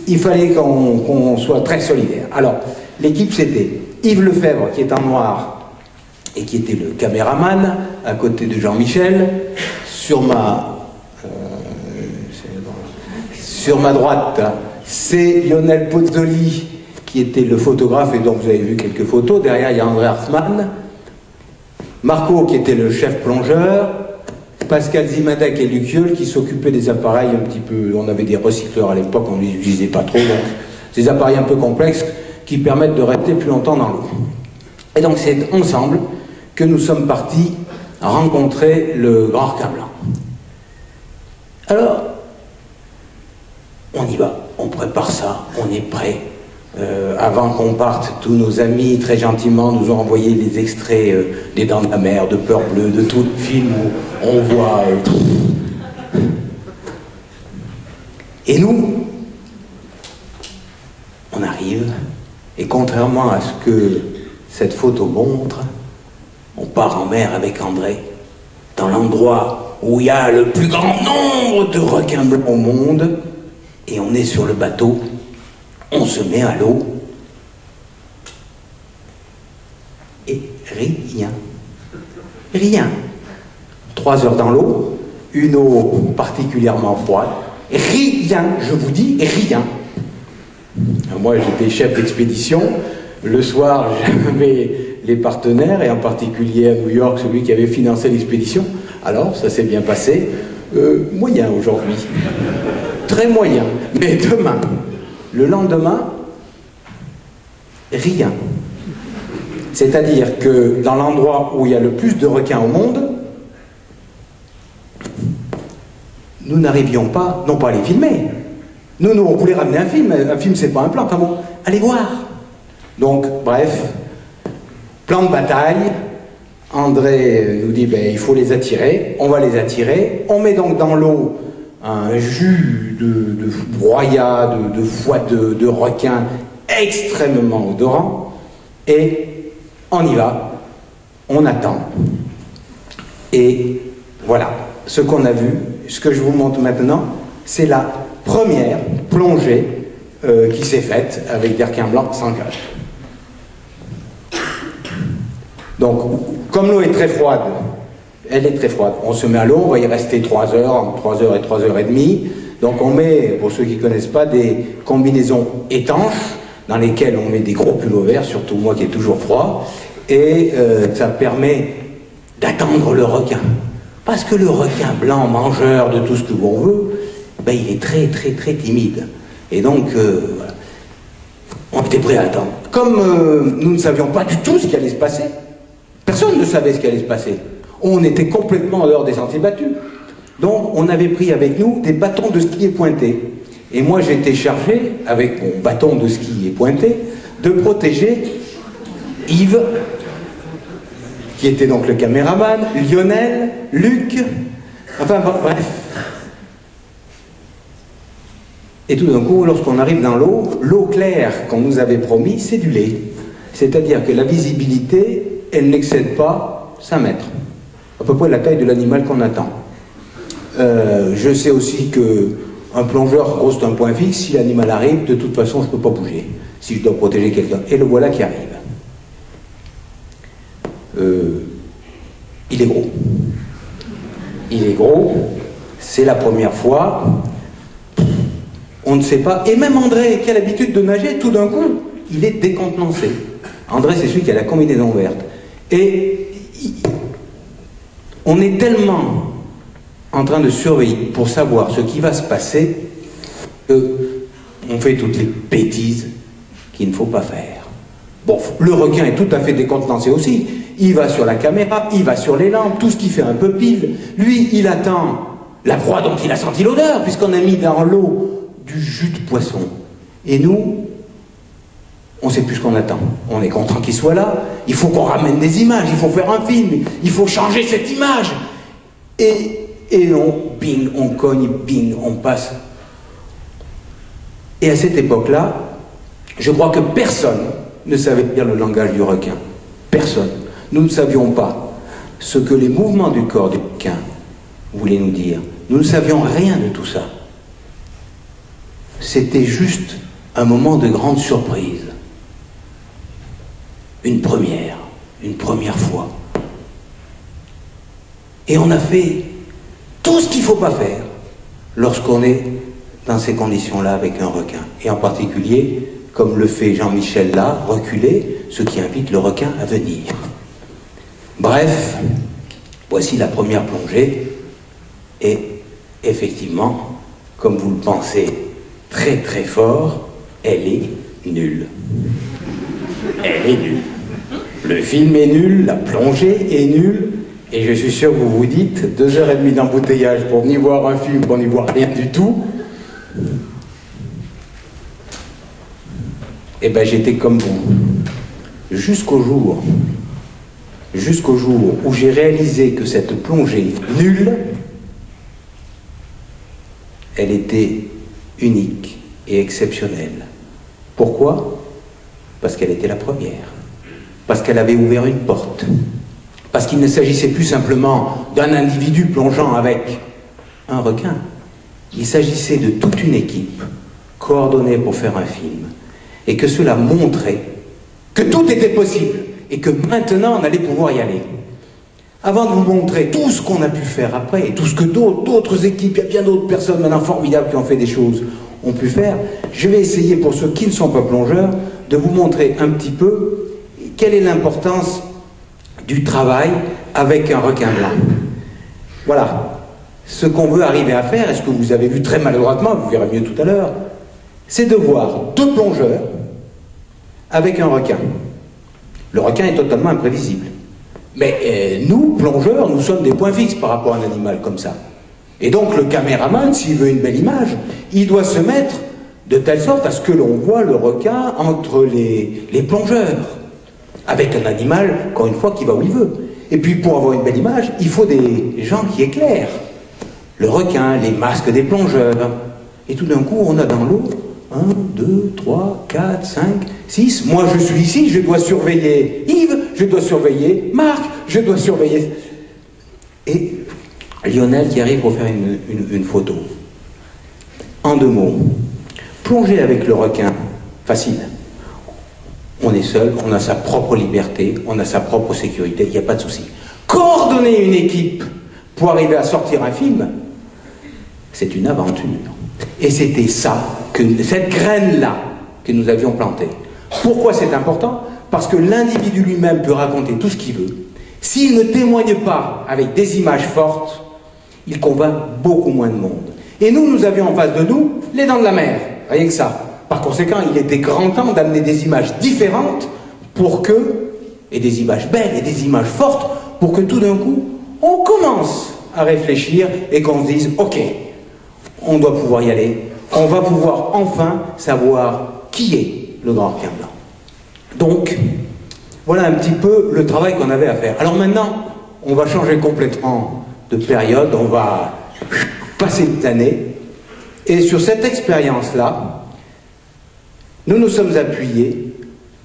il fallait qu'on soit très solidaire. Alors, l'équipe, c'était Yves Lefebvre, qui est en noir, et qui était le caméraman, à côté de Jean-Michel. Sur ma droite, c'est Lionel Pozzoli, qui était le photographe, et dont vous avez vu quelques photos. Derrière, il y a André Hartmann. Marco, qui était le chef plongeur. Pascal Zimadec et Luciol, qui s'occupaient des appareils un petit peu... On avait des recycleurs à l'époque, on ne les utilisait pas trop, donc des appareils un peu complexes qui permettent de rester plus longtemps dans l'eau. Et donc c'est ensemble que nous sommes partis rencontrer le grand requin blanc. Alors, on y va, on prépare ça, on est prêt. Avant qu'on parte, tous nos amis, très gentiment, nous ont envoyé des extraits des Dents de la Mer, de Peur Bleue, de tout le film où on voit... Et nous, on arrive, et contrairement à ce que cette photo montre, on part en mer avec André, dans l'endroit où il y a le plus grand nombre de requins blancs au monde, et on est sur le bateau, on se met à l'eau, et rien. Rien. 3 heures dans l'eau, une eau particulièrement froide, rien, je vous dis, rien. Moi, j'étais chef d'expédition. Le soir, j'avais les partenaires, et en particulier à New York, celui qui avait financé l'expédition. Alors, ça s'est bien passé. Moyen aujourd'hui. Très moyen. Mais demain, le lendemain, rien. C'est-à-dire que dans l'endroit où il y a le plus de requins au monde, nous n'arrivions pas, non pas à les filmer. Nous, on voulait ramener un film. Un film, c'est pas un plan. Comment? Allez voir. Donc, bref, plan de bataille. André nous dit, ben, il faut les attirer. On va les attirer. On met donc dans l'eau un jus de broyat, de foie de requin extrêmement odorant. Et on y va. On attend. Et voilà. Ce qu'on a vu, ce que je vous montre maintenant, c'est la première plongée qui s'est faite avec des requins blancs sans cage. Donc, comme l'eau est très froide, elle est très froide. On se met à l'eau, on va y rester 3 heures, entre 3 heures et 3 heures et demie. Donc on met, pour ceux qui ne connaissent pas, des combinaisons étanches dans lesquelles on met des gros pullovers, surtout moi qui ai toujours froid, et ça permet d'attendre le requin. Parce que le requin blanc, mangeur de tout ce que l'on veut, ben, il est très très très timide. Et donc, voilà. On était prêts à attendre. Comme nous ne savions pas du tout ce qui allait se passer, personne ne savait ce qui allait se passer. on était complètement en dehors des sentiers battus. Donc on avait pris avec nous des bâtons de ski pointés. Et moi j'étais chargé, avec mon bâton de ski pointé, de protéger Yves, qui était donc le caméraman, Lionel, Luc, enfin bref. Et tout d'un coup, lorsqu'on arrive dans l'eau, l'eau claire qu'on nous avait promis, c'est du lait. C'est-à-dire que la visibilité, elle n'excède pas 5 mètres. À peu près la taille de l'animal qu'on attend. Je sais aussi qu'un plongeur, gros, c'est un point fixe. Si l'animal arrive, de toute façon, je ne peux pas bouger. Si je dois protéger quelqu'un. Et le voilà qui arrive. Il est gros. Il est gros. C'est la première fois. On ne sait pas. Et même André, qui a l'habitude de nager, tout d'un coup, il est décontenancé. André, c'est celui qui a la combinaison verte. Et on est tellement en train de surveiller pour savoir ce qui va se passer qu'on fait toutes les bêtises qu'il ne faut pas faire. Bon, le requin est tout à fait décontenancé aussi. Il va sur la caméra, il va sur les lampes, tout ce qui fait un peu pile. Lui, il attend la proie dont il a senti l'odeur, puisqu'on a mis dans l'eau du jus de poisson. Et nous, on ne sait plus ce qu'on attend. On est content qu'il soit là. Il faut qu'on ramène des images, il faut faire un film, il faut changer cette image. Et on, bing, on cogne, bing, on passe. Et à cette époque-là, je crois que personne ne savait lire le langage du requin. Personne. Nous ne savions pas ce que les mouvements du corps du requin voulaient nous dire. Nous ne savions rien de tout ça. C'était juste un moment de grande surprise. Une première fois. Et on a fait tout ce qu'il ne faut pas faire lorsqu'on est dans ces conditions-là avec un requin. Et en particulier, comme le fait Jean-Michel là, reculer, ce qui invite le requin à venir. Bref, voici la première plongée. Et effectivement, comme vous le pensez très très fort, elle est nulle. Elle est nulle. Le film est nul, la plongée est nulle, et je suis sûr que vous vous dites, 2h30 d'embouteillage pour n'y voir un film, pour n'y voir rien du tout. Eh ben j'étais comme vous. Jusqu'au jour où j'ai réalisé que cette plongée nulle, elle était unique et exceptionnelle. Pourquoi? Parce qu'elle était la première. Parce qu'elle avait ouvert une porte. Parce qu'il ne s'agissait plus simplement d'un individu plongeant avec un requin. Il s'agissait de toute une équipe coordonnée pour faire un film. Et que cela montrait que tout était possible et que maintenant on allait pouvoir y aller. Avant de vous montrer tout ce qu'on a pu faire après, et tout ce que d'autres équipes, il y a bien d'autres personnes maintenant formidables qui ont fait des choses, ont pu faire, je vais essayer, pour ceux qui ne sont pas plongeurs, de vous montrer un petit peu quelle est l'importance du travail avec un requin blanc. Voilà. Ce qu'on veut arriver à faire, et ce que vous avez vu très maladroitement, vous verrez mieux tout à l'heure, c'est de voir 2 plongeurs avec un requin. Le requin est totalement imprévisible. Mais nous, plongeurs, nous sommes des points fixes par rapport à un animal comme ça. Et donc le caméraman, s'il veut une belle image, il doit se mettre de telle sorte à ce que l'on voit le requin entre les plongeurs, avec un animal, encore une fois, qui va où il veut. Et puis pour avoir une belle image, il faut des gens qui éclairent. Le requin, les masques des plongeurs. Et tout d'un coup, on a dans l'eau 1, 2, 3, 4, 5, 6. Moi, je suis ici, je dois surveiller Yves, je dois surveiller Marc, je dois surveiller... Et Lionel qui arrive pour faire une photo. En 2 mots, plonger avec le requin, facile. On est seul, on a sa propre liberté, on a sa propre sécurité, il n'y a pas de souci. Coordonner une équipe pour arriver à sortir un film, c'est une aventure. Et c'était ça, cette graine-là, que nous avions plantée. Pourquoi c'est important? Parce que l'individu lui-même peut raconter tout ce qu'il veut. S'il ne témoigne pas avec des images fortes, il convainc beaucoup moins de monde. Et nous avions en face de nous les dents de la mer, rien que ça. Par conséquent, il était grand temps d'amener des images différentes pour que, et des images belles et des images fortes, pour que tout d'un coup, on commence à réfléchir et qu'on se dise, ok, on doit pouvoir y aller, on va pouvoir enfin savoir qui est le grand requin blanc. Donc, voilà un petit peu le travail qu'on avait à faire. Alors maintenant, on va changer complètement de période, on va passer d'année, et sur cette expérience-là, nous nous sommes appuyés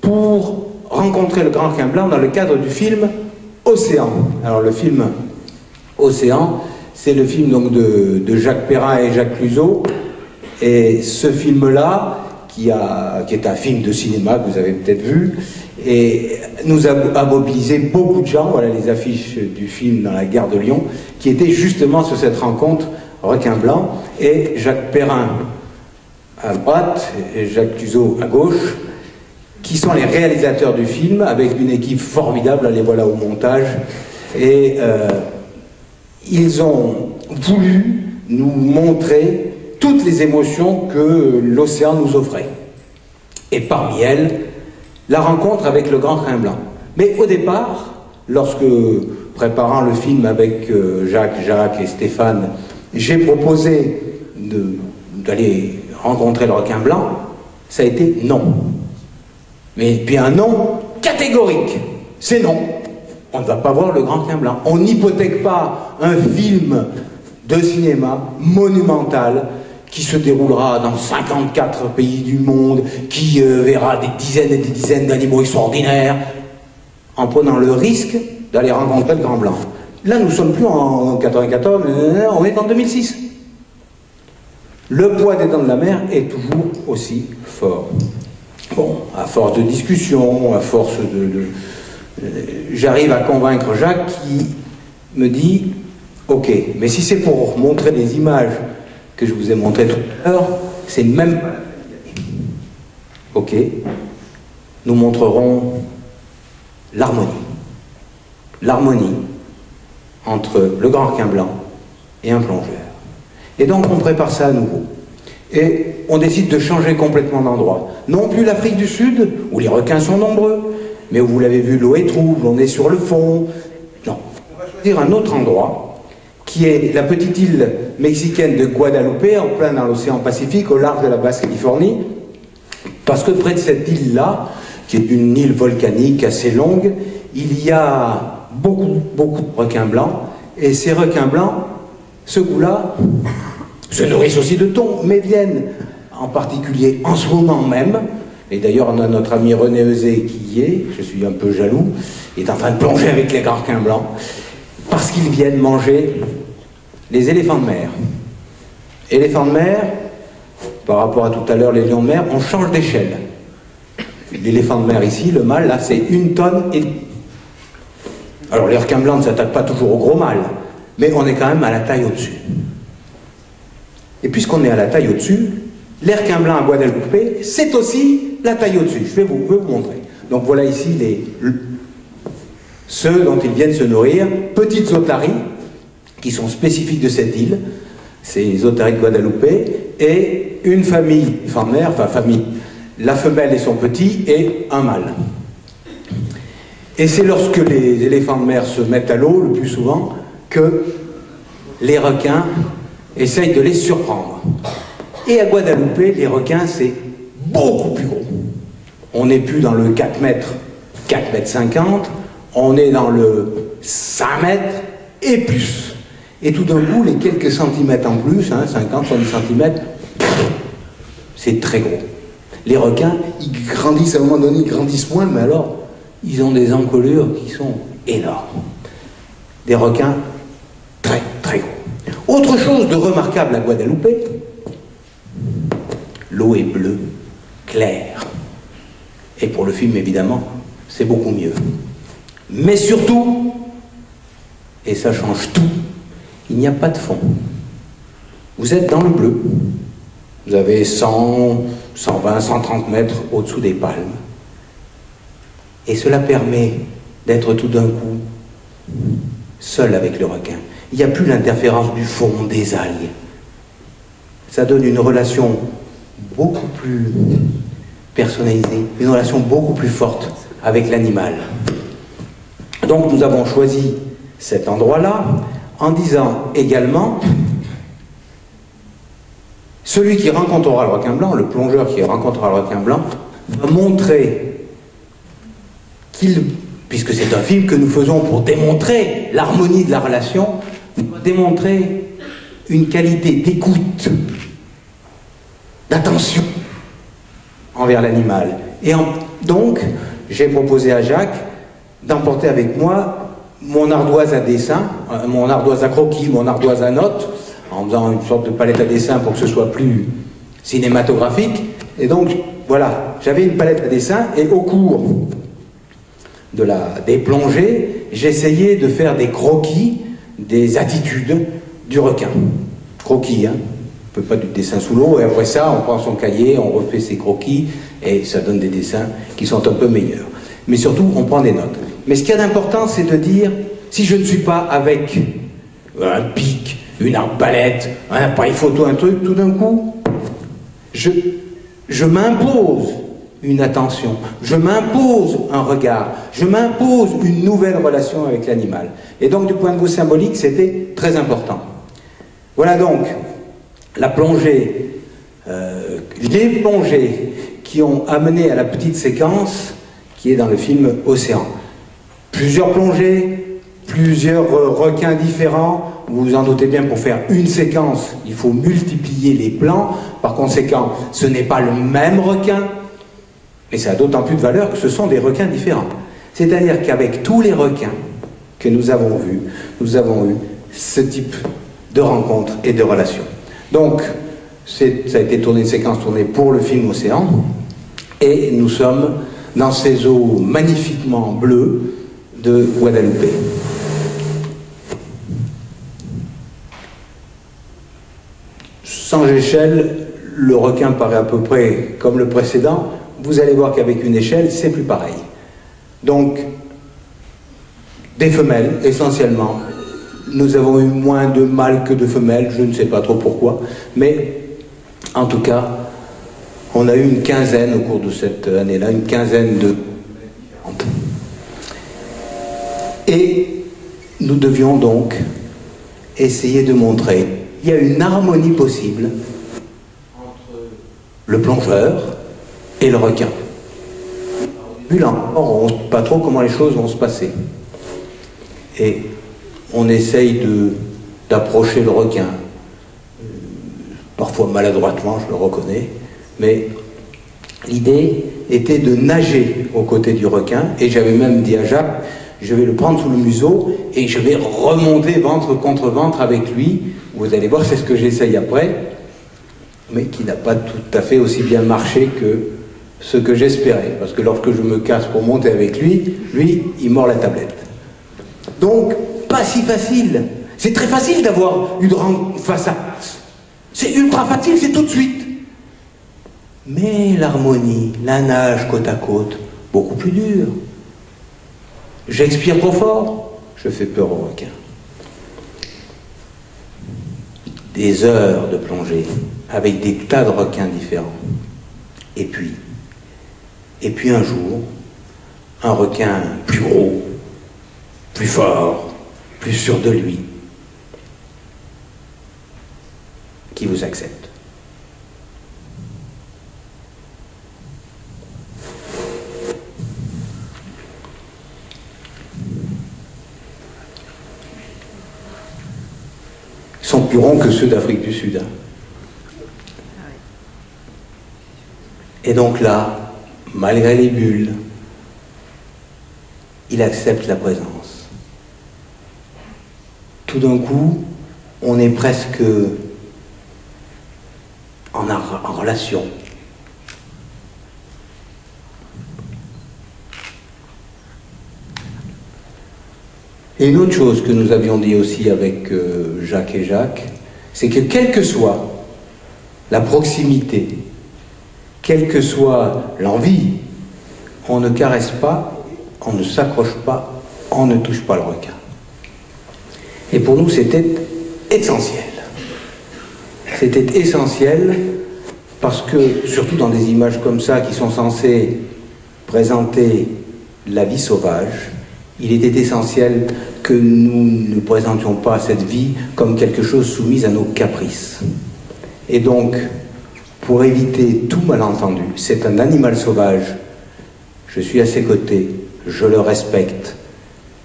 pour rencontrer le grand requin blanc dans le cadre du film Océan. Alors le film Océan, c'est le film donc de Jacques Perrin et Jacques Cluzot, et ce film-là, qui est un film de cinéma que vous avez peut-être vu, et nous a mobilisé beaucoup de gens. Voilà les affiches du film dans la gare de Lyon, qui étaient justement sur cette rencontre requin blanc, et Jacques Perrin à droite et Jacques Cluzot à gauche, qui sont les réalisateurs du film, avec une équipe formidable, les voilà au montage, et ils ont voulu nous montrer toutes les émotions que l'océan nous offrait. Et parmi elles, la rencontre avec le grand requin blanc. Mais au départ, lorsque, préparant le film avec Jacques et Stéphane, j'ai proposé d'aller rencontrer le requin blanc, ça a été non. Mais puis un non catégorique. C'est non. On ne va pas voir le grand requin blanc. On n'hypothèque pas un film de cinéma monumental qui se déroulera dans 54 pays du monde, qui verra des dizaines et des dizaines d'animaux extraordinaires, en prenant le risque d'aller rencontrer le grand blanc. Là, nous ne sommes plus en 94, on est en 2006. Le poids des dents de la mer est toujours aussi fort. Bon, à force de discussion, à force j'arrive à convaincre Jacques qui me dit « Ok, mais si c'est pour montrer des images que je vous ai montrées tout à l'heure, c'est même pas... Ok, nous montrerons l'harmonie. L'harmonie entre le grand requin blanc et un plongeur. Et donc on prépare ça à nouveau. Et on décide de changer complètement d'endroit. Non plus l'Afrique du Sud, où les requins sont nombreux, mais où vous l'avez vu, l'eau est trouble, on est sur le fond. Non, on va choisir un autre endroit, qui est la petite île mexicaine de Guadeloupe, en plein dans l'océan Pacifique, au large de la Basse-Californie, parce que près de cette île-là, qui est une île volcanique assez longue, il y a beaucoup de requins blancs, et ces requins blancs, ce goût-là, se nourrissent aussi de thon, mais viennent en particulier en ce moment même, et d'ailleurs on a notre ami René Euzé qui y est, je suis un peu jaloux, il est en train de plonger avec les grands requins blancs, parce qu'ils viennent manger les éléphants de mer. Éléphants de mer, par rapport à tout à l'heure les lions de mer, on change d'échelle. L'éléphant de mer ici, le mâle, là c'est 1 tonne et... Alors les requins blancs ne s'attaquent pas toujours au gros mâle, mais on est quand même à la taille au-dessus. Et puisqu'on est à la taille au-dessus, les requins blancs à Guadeloupe, c'est aussi la taille au-dessus. Je vais vous montrer. Donc voilà ici ceux dont ils viennent se nourrir, petites otaries, qui sont spécifiques de cette île, c'est les otaries de Guadeloupe, et une famille, enfin mère, enfin famille, la femelle et son petit, et un mâle. Et c'est lorsque les éléphants de mer se mettent à l'eau, le plus souvent, que les requins essayent de les surprendre. Et à Guadeloupe, les requins, c'est beaucoup plus gros. On n'est plus dans le 4 mètres, 4 mètres 50, on est dans le 5 mètres et plus. Et tout d'un coup, les quelques centimètres en plus, 50, 70 centimètres, c'est très gros. Les requins, ils grandissent à un moment donné, ils grandissent moins, mais alors, ils ont des encolures qui sont énormes. Des requins très, très gros. Autre chose de remarquable à Guadeloupe, l'eau est bleue, claire. Et pour le film, évidemment, c'est beaucoup mieux. Mais surtout, et ça change tout, il n'y a pas de fond. Vous êtes dans le bleu. Vous avez 100, 120, 130 mètres au-dessous des palmes. Et cela permet d'être tout d'un coup seul avec le requin. Il n'y a plus l'interférence du fond, des algues. Ça donne une relation beaucoup plus personnalisée, une relation beaucoup plus forte avec l'animal. Donc nous avons choisi cet endroit-là, en disant également, celui qui rencontrera le requin blanc, le plongeur qui rencontrera le requin blanc, va montrer qu'il, puisque c'est un film que nous faisons pour démontrer l'harmonie de la relation, va démontrer une qualité d'écoute, d'attention envers l'animal. Et donc, j'ai proposé à Jacques d'emporter avec moi mon ardoise à dessin, mon ardoise à croquis, mon ardoise à notes, en faisant une sorte de palette à dessin pour que ce soit plus cinématographique. Et donc, voilà, j'avais une palette à dessin, et au cours des plongées, j'essayais de faire des croquis des attitudes du requin. Croquis, hein. On ne peut pas du dessin sous l'eau, et après ça, on prend son cahier, on refait ses croquis, et ça donne des dessins qui sont un peu meilleurs. Mais surtout, on prend des notes. Mais ce qu'il y a d'important, c'est de dire, si je ne suis pas avec un pic, une arbalète, un appareil photo, un truc, tout d'un coup, je m'impose une attention, je m'impose un regard, je m'impose une nouvelle relation avec l'animal. Et donc, du point de vue symbolique, c'était très important. Voilà donc la plongée, les plongées qui ont amené à la petite séquence qui est dans le film Océan. Plusieurs plongées, plusieurs requins différents. Vous vous en doutez bien, pour faire une séquence, il faut multiplier les plans. Par conséquent, ce n'est pas le même requin, et ça a d'autant plus de valeur que ce sont des requins différents. C'est-à-dire qu'avec tous les requins que nous avons vus, nous avons eu ce type de rencontres et de relations. Donc, ça a été tourné, une séquence tournée pour le film Océan, et nous sommes dans ces eaux magnifiquement bleues de Guadeloupe. Sans échelle, le requin paraît à peu près comme le précédent. Vous allez voir qu'avec une échelle, c'est plus pareil. Donc, des femelles, essentiellement. Nous avons eu moins de mâles que de femelles, je ne sais pas trop pourquoi, mais en tout cas, on a eu une quinzaine au cours de cette année-là, une quinzaine de... Et nous devions donc essayer de montrer qu'il y a une harmonie possible entre le plongeur et le requin. Puis là, on ne sait pas trop comment les choses vont se passer. Et on essaye d'approcher le requin, parfois maladroitement, je le reconnais, mais l'idée était de nager aux côtés du requin, et j'avais même dit à Jacques, je vais le prendre sous le museau et je vais remonter ventre contre ventre avec lui. Vous allez voir, c'est ce que j'essaye après, mais qui n'a pas tout à fait aussi bien marché que ce que j'espérais, parce que lorsque je me casse pour monter avec lui, il mord la tablette. Donc, pas si facile. C'est très facile d'avoir une rencontre face à face. C'est ultra facile, c'est tout de suite. Mais l'harmonie, la nage côte à côte, beaucoup plus dur. J'expire trop fort, je fais peur au requin. Des heures de plongée avec des tas de requins différents. Et puis un jour, un requin plus gros, plus fort, plus sûr de lui, qui vous accepte. Ils sont plus ronds que ceux d'Afrique du Sud. Hein. Et donc là, malgré les bulles, il accepte la présence. Tout d'un coup, on est presque en relation. Et une autre chose que nous avions dit aussi avec Jacques et Jacques, c'est que quelle que soit la proximité, quelle que soit l'envie, on ne caresse pas, on ne s'accroche pas, on ne touche pas le requin. Et pour nous, c'était essentiel. C'était essentiel parce que, surtout dans des images comme ça qui sont censées présenter la vie sauvage, il était essentiel que nous ne présentions pas cette vie comme quelque chose soumise à nos caprices. Et donc, pour éviter tout malentendu, c'est un animal sauvage, je suis à ses côtés, je le respecte,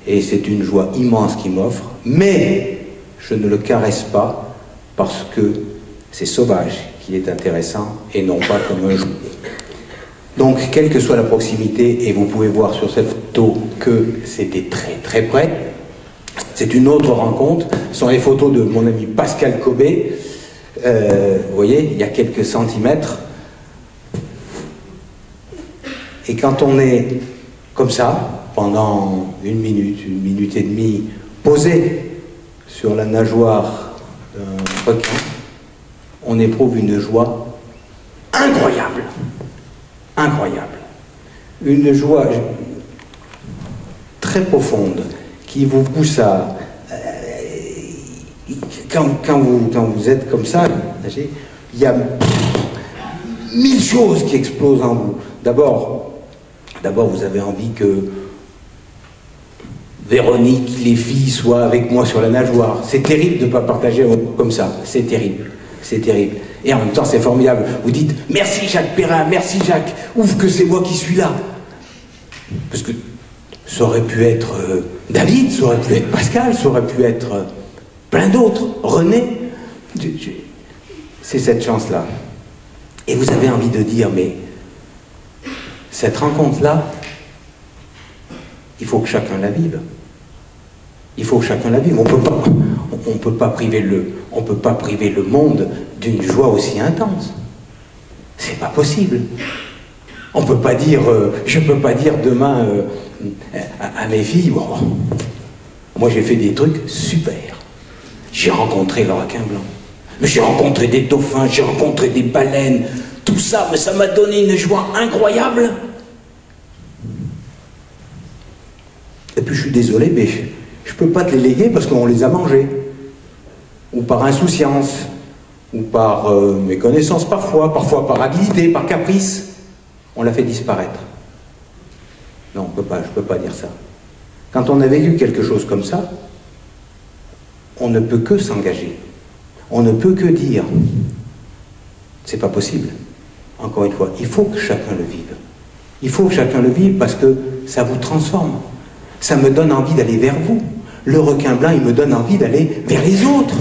et c'est une joie immense qu'il m'offre, mais je ne le caresse pas parce que c'est sauvage qu'il est intéressant et non pas comme un jouet. Donc, quelle que soit la proximité, et vous pouvez voir sur cette photo que c'était très très près, c'est une autre rencontre, ce sont les photos de mon ami Pascal Cobé, vous voyez, il y a quelques centimètres, et quand on est comme ça, pendant une minute et demie, posé sur la nageoire d'un requin, on éprouve une joie incroyable. Incroyable. Une joie très profonde qui vous pousse à... Quand vous êtes comme ça, il y a 1000 choses qui explosent en vous. D'abord, vous avez envie que Véronique, les filles soient avec moi sur la nageoire. C'est terrible de ne pas partager un moment comme ça. C'est terrible. C'est terrible. Et en même temps, c'est formidable. Vous dites, merci Jacques Perrin, merci Jacques. Ouf que c'est moi qui suis là. Parce que ça aurait pu être David, ça aurait pu être Pascal, ça aurait pu être plein d'autres. René. C'est cette chance-là. Et vous avez envie de dire, mais cette rencontre-là, il faut que chacun la vive. Il faut que chacun la vive. On peut pas priver le monde d'une joie aussi intense. C'est pas possible. On peut pas dire, je peux pas dire demain à mes filles, bon, moi j'ai fait des trucs super. J'ai rencontré le requin blanc. J'ai rencontré des dauphins, j'ai rencontré des baleines. Tout ça, mais ça m'a donné une joie incroyable. Et puis je suis désolé, mais je ne peux pas te les léguer parce qu'on les a mangés. Ou par insouciance, ou par méconnaissance parfois par avidité, par caprice. On l'a fait disparaître. Non, je ne peux pas dire ça. Quand on a vécu quelque chose comme ça, on ne peut que s'engager. On ne peut que dire, c'est pas possible. Encore une fois, il faut que chacun le vive. Il faut que chacun le vive parce que ça vous transforme. Ça me donne envie d'aller vers vous. Le requin blanc, il me donne envie d'aller vers les autres.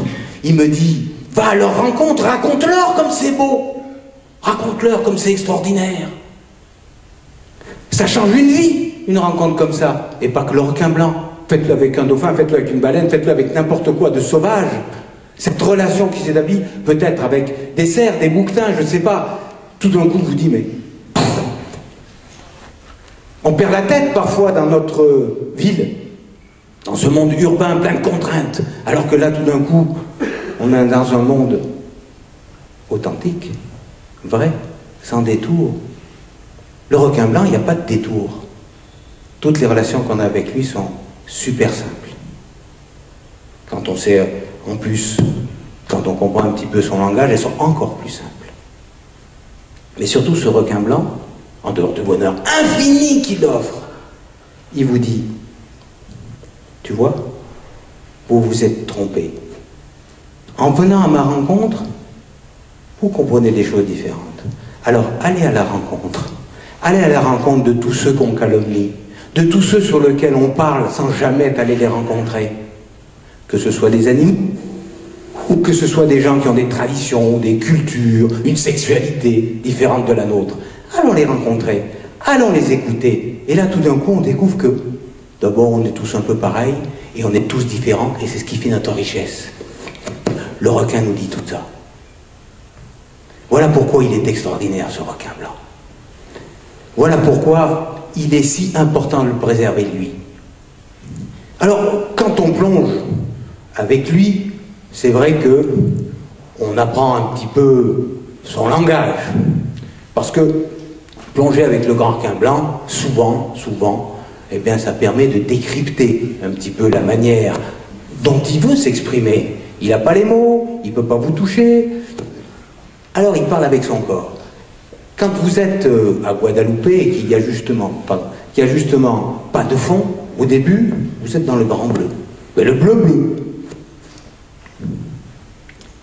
Il me dit, va à leur rencontre, raconte-leur comme c'est beau. Raconte-leur comme c'est extraordinaire. Ça change une vie, une rencontre comme ça. Et pas que le requin blanc. Faites-le avec un dauphin, faites-le avec une baleine, faites-le avec n'importe quoi de sauvage. Cette relation qui s'établit, peut-être avec des cerfs, des bouquetins, je ne sais pas. Tout d'un coup, vous dites, mais... On perd la tête parfois dans notre ville, dans ce monde urbain plein de contraintes, alors que là, tout d'un coup, on est dans un monde authentique, vrai, sans détour. Le requin blanc, il n'y a pas de détour. Toutes les relations qu'on a avec lui sont super simples. Quand on sait, en plus, quand on comprend un petit peu son langage, elles sont encore plus simples. Mais surtout, ce requin blanc, en dehors du bonheur infini qu'il offre, il vous dit, tu vois, vous vous êtes trompé. En venant à ma rencontre, vous comprenez des choses différentes. Alors, allez à la rencontre. Allez à la rencontre de tous ceux qu'on calomnie, de tous ceux sur lesquels on parle sans jamais aller les rencontrer. Que ce soit des animaux, ou que ce soit des gens qui ont des traditions, des cultures, une sexualité différente de la nôtre. Allons les rencontrer, allons les écouter. Et là, tout d'un coup, on découvre que, d'abord, on est tous un peu pareils, et on est tous différents, et c'est ce qui fait notre richesse. Le requin nous dit tout ça. Voilà pourquoi il est extraordinaire, ce requin blanc. Voilà pourquoi il est si important de le préserver, lui. Alors, quand on plonge avec lui, c'est vrai que on apprend un petit peu son langage. Parce que plonger avec le grand requin blanc, souvent, eh bien, ça permet de décrypter un petit peu la manière dont il veut s'exprimer. Il n'a pas les mots, il ne peut pas vous toucher. Alors, il parle avec son corps. Quand vous êtes à Guadeloupe et qu'il y a justement pas de fond, au début, vous êtes dans le grand bleu. Mais le bleu.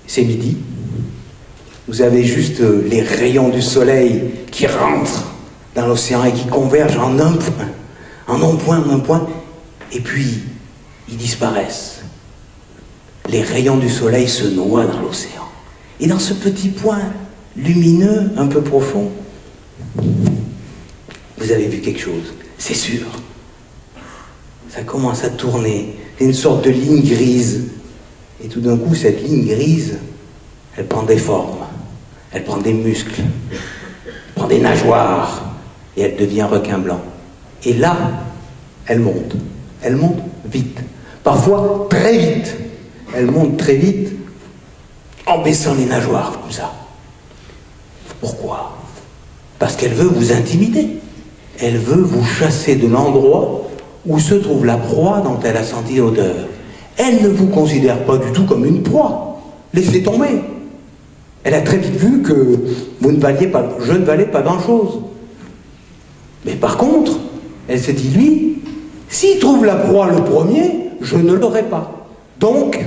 C'est midi. Vous avez juste les rayons du soleil qui rentrent dans l'océan et qui convergent en un point, en un point, et puis ils disparaissent. Les rayons du soleil se noient dans l'océan. Et dans ce petit point lumineux, un peu profond, vous avez vu quelque chose, c'est sûr. Ça commence à tourner, c'est une sorte de ligne grise. Et tout d'un coup, cette ligne grise, elle prend des formes, elle prend des muscles, elle prend des nageoires, et elle devient requin blanc. Et là, elle monte vite, parfois très vite. Elle monte très vite en baissant les nageoires comme ça. Pourquoi? Parce qu'elle veut vous intimider. Elle veut vous chasser de l'endroit où se trouve la proie dont elle a senti l'odeur. Elle ne vous considère pas du tout comme une proie. Laissez tomber. Elle a très vite vu que vous ne valiez pas, je ne valais pas grand-chose. Mais par contre, elle s'est dit, lui, s'il trouve la proie le premier, je ne l'aurai pas. Donc,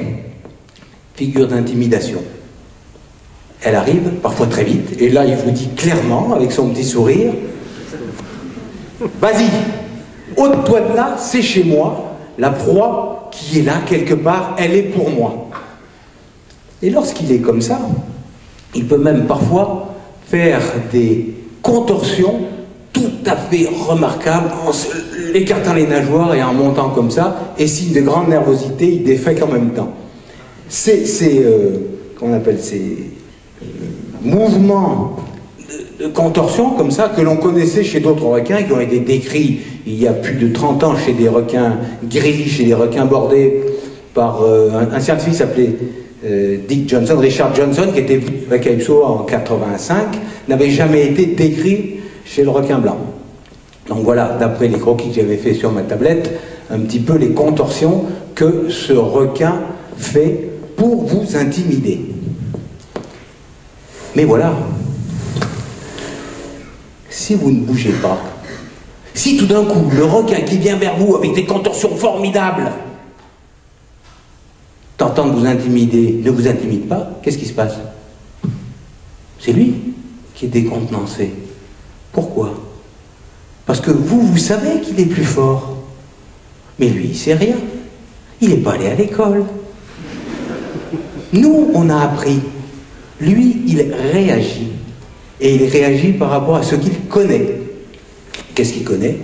figure d'intimidation. Elle arrive, parfois très vite, et là, il vous dit clairement, avec son petit sourire, vas-y, ôte-toi de là, c'est chez moi, la proie qui est là, quelque part, elle est pour moi. Et lorsqu'il est comme ça, il peut même parfois faire des contorsions tout à fait remarquables, en écartant les nageoires et en montant comme ça, et signe de grande nervosité, il défait en même temps. Qu'on appelle ces mouvements de contorsion comme ça que l'on connaissait chez d'autres requins qui ont été décrits il y a plus de 30 ans chez des requins gris, chez des requins bordés par un scientifique qui s'appelait Richard Johnson, qui était venu à Calypso en 85, n'avait jamais été décrit chez le requin blanc. Donc voilà, d'après les croquis que j'avais fait sur ma tablette, un petit peu les contorsions que ce requin fait pour vous intimider. Mais voilà, si vous ne bougez pas, si tout d'un coup, le requin qui vient vers vous avec des contorsions formidables, tentant de vous intimider, ne vous intimide pas, qu'est-ce qui se passe? C'est lui qui est décontenancé. Pourquoi? Parce que vous savez qu'il est plus fort. Mais lui, il sait rien. Il n'est pas allé à l'école. Nous, on a appris. Lui, il réagit. Et il réagit par rapport à ce qu'il connaît. Qu'est-ce qu'il connaît?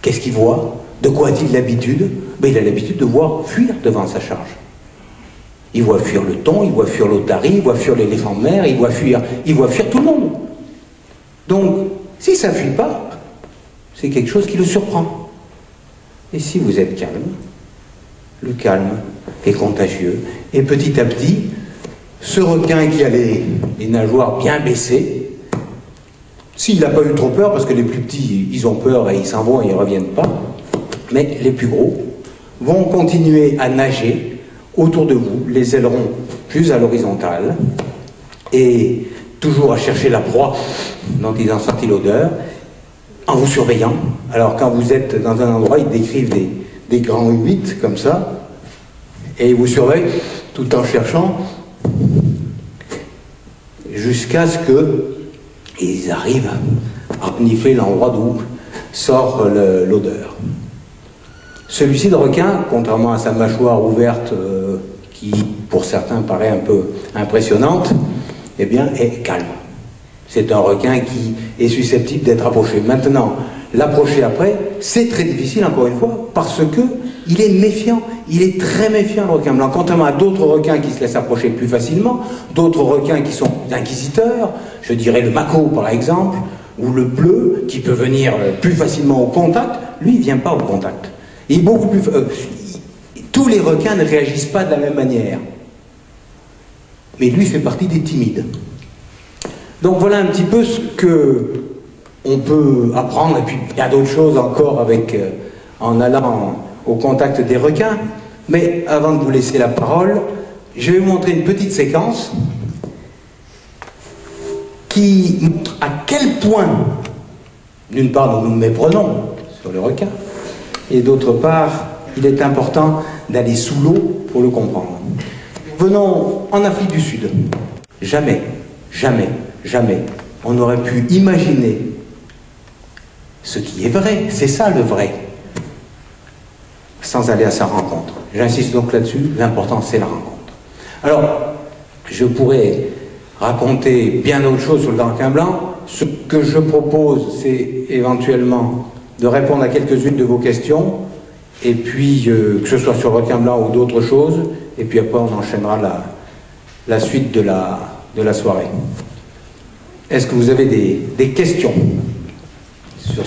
Qu'est-ce qu'il voit? De quoi a-t-il l'habitude? Ben, il a l'habitude de voir fuir devant sa charge. Il voit fuir le thon, il voit fuir l'otarie, il voit fuir l'éléphant de mer, il voit fuir tout le monde. Donc, si ça ne fuit pas, c'est quelque chose qui le surprend. Et si vous êtes calme, le calme est contagieux. Et petit à petit, ce requin qui a les nageoires bien baissées, s'il n'a pas eu trop peur, parce que les plus petits, ils ont peur et ils s'en vont et ils ne reviennent pas, mais les plus gros vont continuer à nager autour de vous, les ailerons plus à l'horizontale, et toujours à chercher la proie dont ils ont senti l'odeur, en vous surveillant. Alors quand vous êtes dans un endroit, ils décrivent des grands 8 comme ça, et ils vous surveillent tout en cherchant jusqu'à ce qu'ils arrivent à renifler l'endroit d'où sort l'odeur. Celui-ci, le requin, contrairement à sa mâchoire ouverte, qui pour certains paraît un peu impressionnante, eh bien, est calme. C'est un requin qui est susceptible d'être approché. Maintenant, l'approcher après, c'est très difficile, encore une fois, parce que il est méfiant. Il est très méfiant, le requin blanc. Contrairement à d'autres requins qui se laissent approcher plus facilement, d'autres requins qui sont inquisiteurs, je dirais le mako par exemple, ou le bleu, qui peut venir plus facilement au contact, lui, il ne vient pas au contact. Il est beaucoup plus... tous les requins ne réagissent pas de la même manière. Mais lui fait partie des timides. Donc voilà un petit peu ce que on peut apprendre, et puis il y a d'autres choses encore avec, en allant au contact des requins. Mais avant de vous laisser la parole, je vais vous montrer une petite séquence qui montre à quel point, d'une part, nous nous méprenons sur le requin, et d'autre part, il est important d'aller sous l'eau pour le comprendre. Venons en Afrique du Sud. Jamais, jamais, jamais, on n'aurait pu imaginer ce qui est vrai, c'est ça le vrai, sans aller à sa rencontre. J'insiste donc là-dessus, l'important c'est la rencontre. Alors, je pourrais raconter bien autre chose sur le requin blanc. Ce que je propose, c'est éventuellement de répondre à quelques-unes de vos questions, et puis que ce soit sur le requin blanc ou d'autres choses, et puis après on enchaînera la suite de la soirée. Est-ce que vous avez des questions sur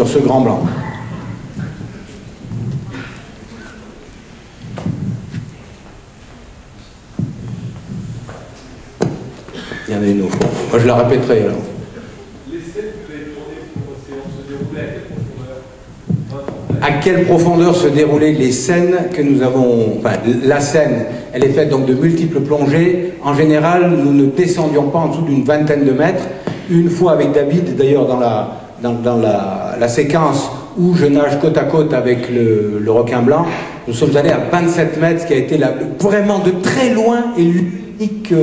ce grand blanc? Il y en a une autre. Moi je la répéterai alors.
Les scènes que vous avez tournées sur l'océan se déroulaient
à quelle profondeur se déroulaient les scènes que nous avons... Enfin, la scène, elle est faite donc de multiples plongées. En général, nous ne descendions pas en dessous d'une vingtaine de mètres. Une fois avec David, d'ailleurs dans la séquence où je nage côte à côte avec le requin blanc, nous sommes allés à 27 mètres, ce qui a été vraiment de très loin et l'unique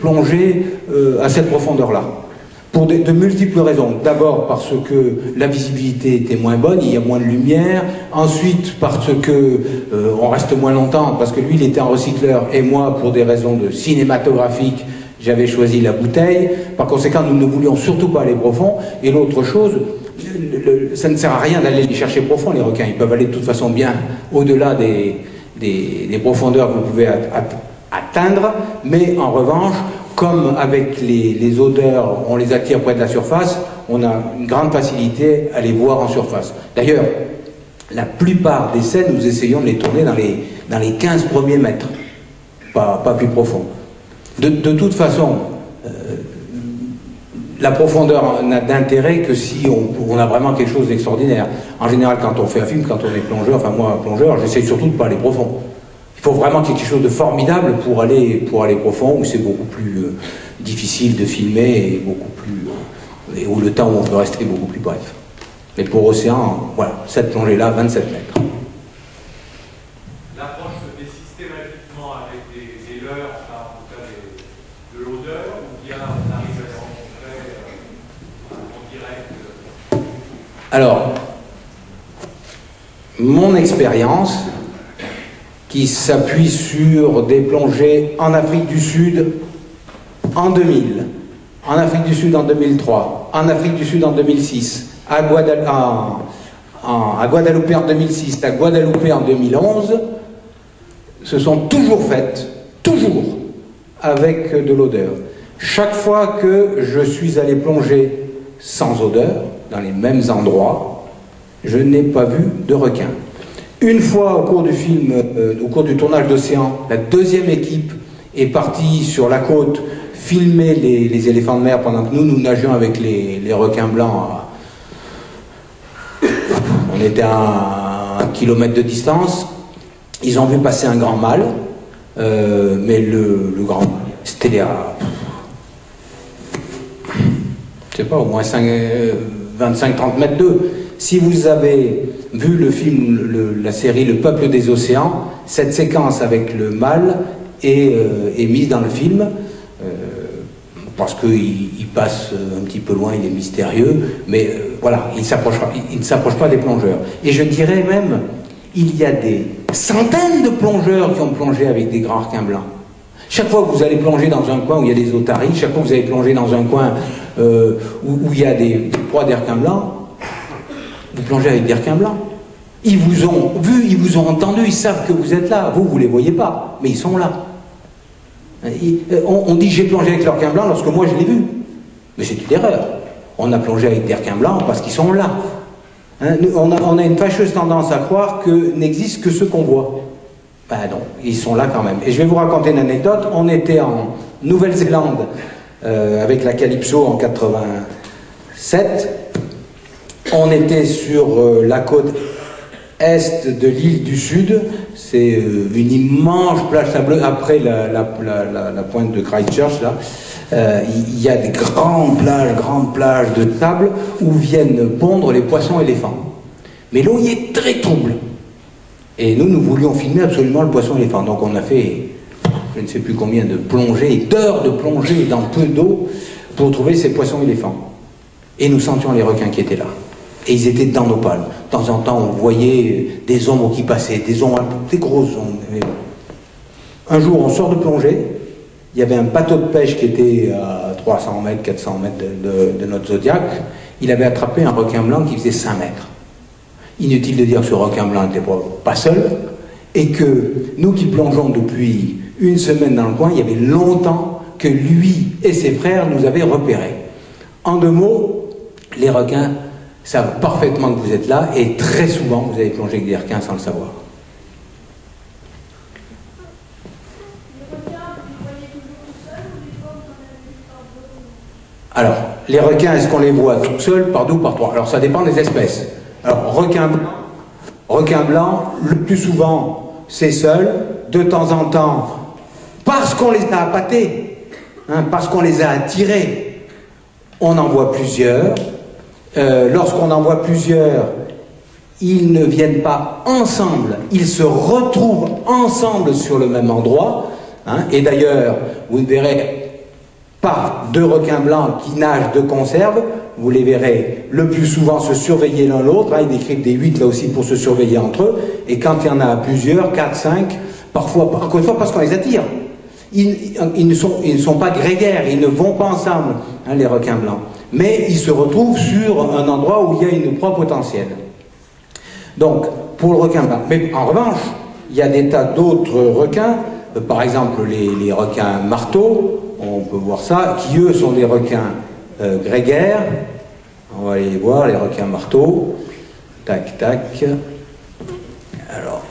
plongée à cette profondeur-là. Pour de multiples raisons. D'abord parce que la visibilité était moins bonne, il y a moins de lumière. Ensuite parce que on reste moins longtemps, parce que lui il était un recycleur et moi pour des raisons cinématographiques j'avais choisi la bouteille. Par conséquent nous ne voulions surtout pas aller profond. Et l'autre chose, ça ne sert à rien d'aller les chercher profond les requins. Ils peuvent aller de toute façon bien au-delà des profondeurs que vous pouvez atteindre. Mais en revanche, comme avec les odeurs, on les attire près de la surface, on a une grande facilité à les voir en surface. D'ailleurs, la plupart des scènes, nous essayons de les tourner dans les 15 premiers mètres, pas plus profond. De toute façon, la profondeur n'a d'intérêt que si on a vraiment quelque chose d'extraordinaire. En général, quand on fait un film, quand on est plongeur, enfin moi, plongeur, j'essaye surtout de ne pas aller profond. Il faut vraiment quelque chose de formidable pour aller profond, où c'est beaucoup plus difficile de filmer et et où le temps où on peut rester beaucoup plus bref. Mais pour océan, voilà, cette plongée-là, 27 mètres.
L'approche se fait systématiquement avec des leurres, enfin, en tout cas de l'odeur, ou bien on arrive à les rencontrer en direct
Alors, mon expérience, qui s'appuie sur des plongées en Afrique du Sud en 2000, en Afrique du Sud en 2003, en Afrique du Sud en 2006, à Guadeloupe en 2006, à Guadeloupe en 2011, se sont toujours faites, toujours, avec de l'odeur. Chaque fois que je suis allé plonger sans odeur, dans les mêmes endroits, je n'ai pas vu de requin. Une fois au cours du film, au cours du tournage d'Océan, la deuxième équipe est partie sur la côte filmer les éléphants de mer pendant que nous nagions avec les requins blancs. On était à 1 kilomètre de distance. Ils ont vu passer un grand mâle, mais le grand mâle, c'était à, je sais pas, au moins 25-30 mètres d'eux. Si vous avez vu le film, la série Le Peuple des Océans, cette séquence avec le mâle est mise dans le film, parce qu'il passe un petit peu loin, il est mystérieux, mais voilà, il ne s'approche pas des plongeurs. Et je dirais même, il y a des centaines de plongeurs qui ont plongé avec des grands requins blancs. Chaque fois que vous allez plonger dans un coin où il y a des otaries, chaque fois que vous allez plonger dans un coin où il y a des proies des requins blancs, vous plongez avec des requins blancs. Ils vous ont vu, ils vous ont entendu, ils savent que vous êtes là. Vous, vous ne les voyez pas, mais ils sont là. On dit j'ai plongé avec le requin blanc lorsque moi je l'ai vu. Mais c'est une erreur. On a plongé avec des requins blancs parce qu'ils sont là. Hein, on a une fâcheuse tendance à croire que n'existent que ceux qu'on voit. Ben non, ils sont là quand même. Et je vais vous raconter une anecdote. On était en Nouvelle-Zélande avec la Calypso en 87. On était sur la côte est de l'île du Sud. C'est une immense plage sableuse après la pointe de Christchurch là. Il y a des grandes plages de sable où viennent pondre les poissons éléphants. Mais l'eau y est très trouble. Et nous voulions filmer absolument le poisson-éléphant. Donc on a fait, je ne sais plus combien de plongées, d'heures de plongée dans peu d'eau pour trouver ces poissons-éléphants. Et nous sentions les requins qui étaient là. Et ils étaient dans nos palmes. De temps en temps, on voyait des ombres qui passaient, des grosses ombres. Un jour, on sort de plongée. Il y avait un bateau de pêche qui était à 300 mètres, 400 mètres de notre Zodiac. Il avait attrapé un requin blanc qui faisait 5 mètres. Inutile de dire que ce requin blanc n'était pas seul. Et que nous qui plongeons depuis une semaine dans le coin, il y avait longtemps que lui et ses frères nous avaient repérés. En 2 mots, les requins savent parfaitement que vous êtes là et très souvent vous avez plongé avec des requins sans le savoir. Alors, les requins, est-ce qu'on les voit tout seuls, par 2 ou par 3? Alors, ça dépend des espèces. Alors, requin blanc, le plus souvent, c'est seul. De temps en temps, parce qu'on les a appâtés, hein, parce qu'on les a attirés, on en voit plusieurs. Lorsqu'on en voit plusieurs, ils ne viennent pas ensemble, ils se retrouvent ensemble sur le même endroit. Hein, et d'ailleurs, vous ne verrez pas 2 requins blancs qui nagent de conserve, vous les verrez le plus souvent se surveiller l'un l'autre. Hein, ils décrivent des 8 là aussi pour se surveiller entre eux. Et quand il y en a plusieurs, 4, 5, parfois, encore une fois, parce qu'on les attire. Ils ne sont pas grégaires, ils ne vont pas ensemble, hein, les requins blancs. Mais ils se retrouvent sur un endroit où il y a une proie potentielle. Donc, pour le requin blanc. Mais en revanche, il y a des tas d'autres requins, par exemple les requins marteaux, on peut voir ça, qui eux sont des requins grégaires. On va aller les voir, les requins marteaux. Tac, tac. Alors,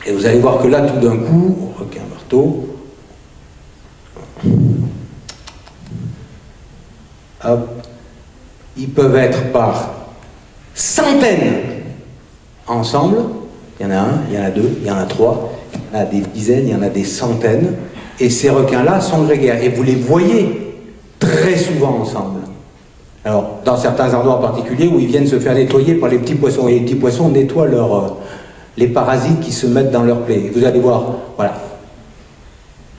et vous allez voir que là, tout d'un coup, requin marteau, hop, ils peuvent être par centaines ensemble. Il y en a 1, il y en a 2, il y en a 3, il y en a des dizaines, il y en a des centaines. Et ces requins-là sont grégaires. Et vous les voyez très souvent ensemble. Alors, dans certains endroits particuliers où ils viennent se faire nettoyer par les petits poissons. Et les petits poissons nettoient les parasites qui se mettent dans leur plaie. Et vous allez voir, voilà.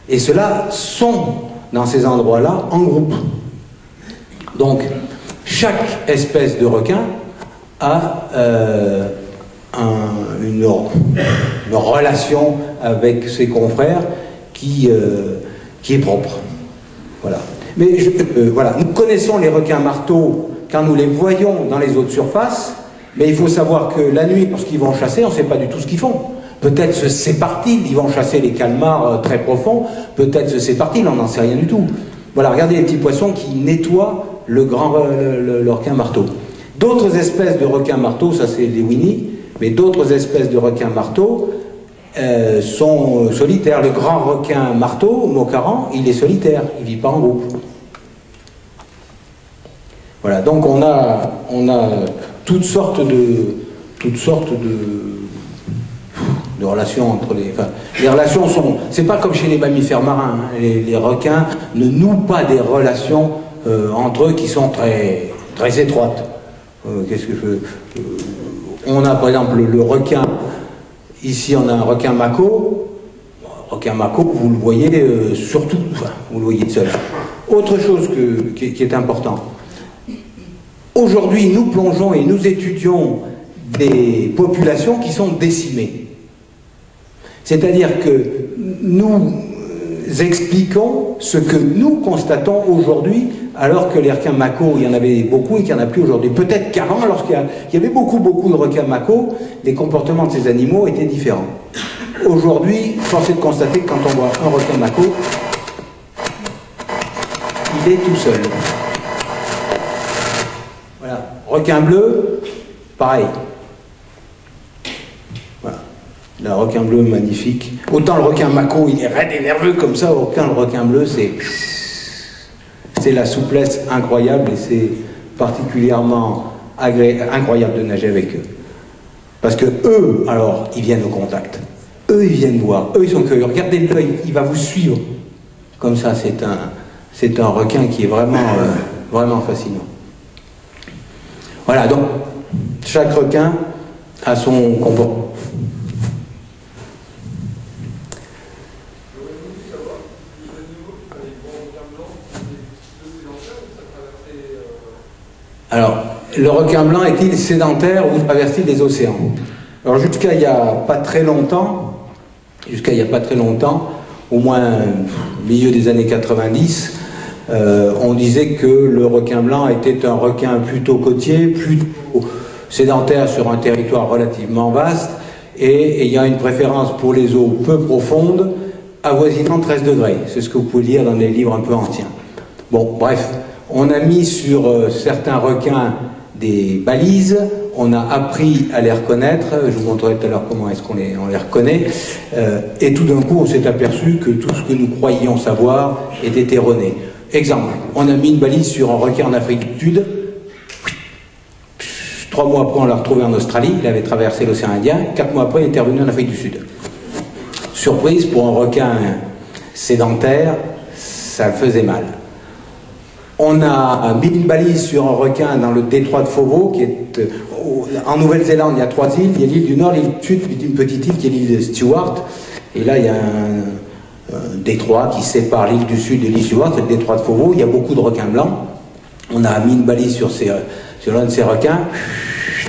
Et ceux-là sont dans ces endroits-là en groupe. Donc, chaque espèce de requin a une relation avec ses confrères qui est propre. Voilà. Mais voilà, nous connaissons les requins marteaux quand nous les voyons dans les eaux de surface, mais il faut savoir que la nuit, lorsqu'ils vont chasser, on ne sait pas du tout ce qu'ils font. Peut-être se séparent-ils, ils vont chasser les calmars très profonds, peut-être se séparent-ils, on n'en sait rien du tout. Voilà, regardez les petits poissons qui nettoient le requin marteau. D'autres espèces de requins marteaux, ça c'est des Winnie, mais d'autres espèces de requins marteaux sont solitaires. Le grand requin marteau, Mocaran, il est solitaire, il ne vit pas en groupe. Voilà, donc on a toutes sortes de relations entre les... Enfin, les relations sont... C'est pas comme chez les mammifères marins. Hein. Les requins ne nouent pas des relations entre eux qui sont très, très étroites. Qu'est-ce que je... on a par exemple le requin... Ici, on a un requin mako. Requin mako, vous le voyez surtout, enfin, vous le voyez seul. Autre chose qui est important. Aujourd'hui, nous plongeons et nous étudions des populations qui sont décimées. C'est-à-dire que nous expliquons ce que nous constatons aujourd'hui, alors que les requins mako, il y en avait beaucoup et qu'il n'y en a plus aujourd'hui. Peut-être qu'avant, lorsqu'il y avait beaucoup de requins mako, les comportements de ces animaux étaient différents. Aujourd'hui, force est de constater que quand on voit un requin mako, il est tout seul. Voilà. Requin bleu, pareil. Voilà. Le requin bleu, magnifique. Autant le requin mako, il est raide et nerveux comme ça, autant le requin bleu, c'est la souplesse incroyable et c'est particulièrement incroyable de nager avec eux. Parce que eux, alors, ils viennent au contact. Eux, ils viennent voir. Eux, ils sont curieux. Regardez l'œil, il va vous suivre. Comme ça, c'est un requin qui est vraiment, vraiment fascinant. Voilà, donc, chaque requin a son comportement. Alors, le requin blanc est-il sédentaire ou traverse-t-il les océans? Alors, jusqu'à il n'y a pas très longtemps, au moins au milieu des années 90, on disait que le requin blanc était un requin plutôt côtier, plutôt sédentaire sur un territoire relativement vaste et ayant une préférence pour les eaux peu profondes, avoisinant 13 degrés. C'est ce que vous pouvez lire dans des livres un peu anciens. Bon, bref, on a mis sur certains requins des balises, on a appris à les reconnaître, je vous montrerai tout à l'heure comment est-ce qu'on les reconnaît, et tout d'un coup on s'est aperçu que tout ce que nous croyions savoir était erroné. Exemple, on a mis une balise sur un requin en Afrique du Sud, 3 mois après on l'a retrouvé en Australie, il avait traversé l'océan Indien, 4 mois après il était revenu en Afrique du Sud. Surprise, pour un requin sédentaire, ça faisait mal. On a mis une balise sur un requin dans le détroit de Foveaux, qui est en Nouvelle-Zélande. Il y a 3 îles, il y a l'île du Nord, l'île du Sud, puis une petite île qui est l'île de Stewart. Et là, il y a un détroit qui sépare l'île du Sud de l'île Stewart, c'est le détroit de Foveaux. Il y a beaucoup de requins blancs. On a mis une balise sur l'un de ces requins.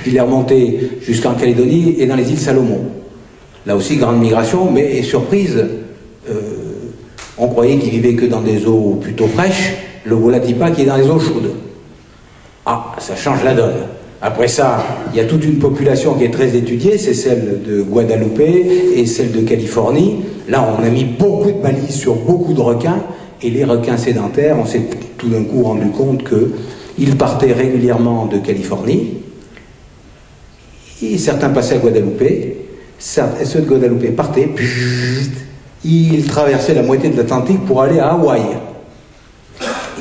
Il est remonté jusqu'en Calédonie et dans les îles Salomon. Là aussi, grande migration, mais surprise, on croyait qu'il vivait que dans des eaux plutôt fraîches. Le voilà dit pas qu'il est dans les eaux chaudes. Ah, ça change la donne. Après ça, il y a toute une population qui est très étudiée, c'est celle de Guadeloupe et celle de Californie. Là, on a mis beaucoup de balises sur beaucoup de requins, et les requins sédentaires, on s'est tout d'un coup rendu compte qu'ils partaient régulièrement de Californie, et certains passaient à Guadeloupe, ceux de Guadeloupe partaient, puis ils traversaient la moitié de l'Atlantique pour aller à Hawaï.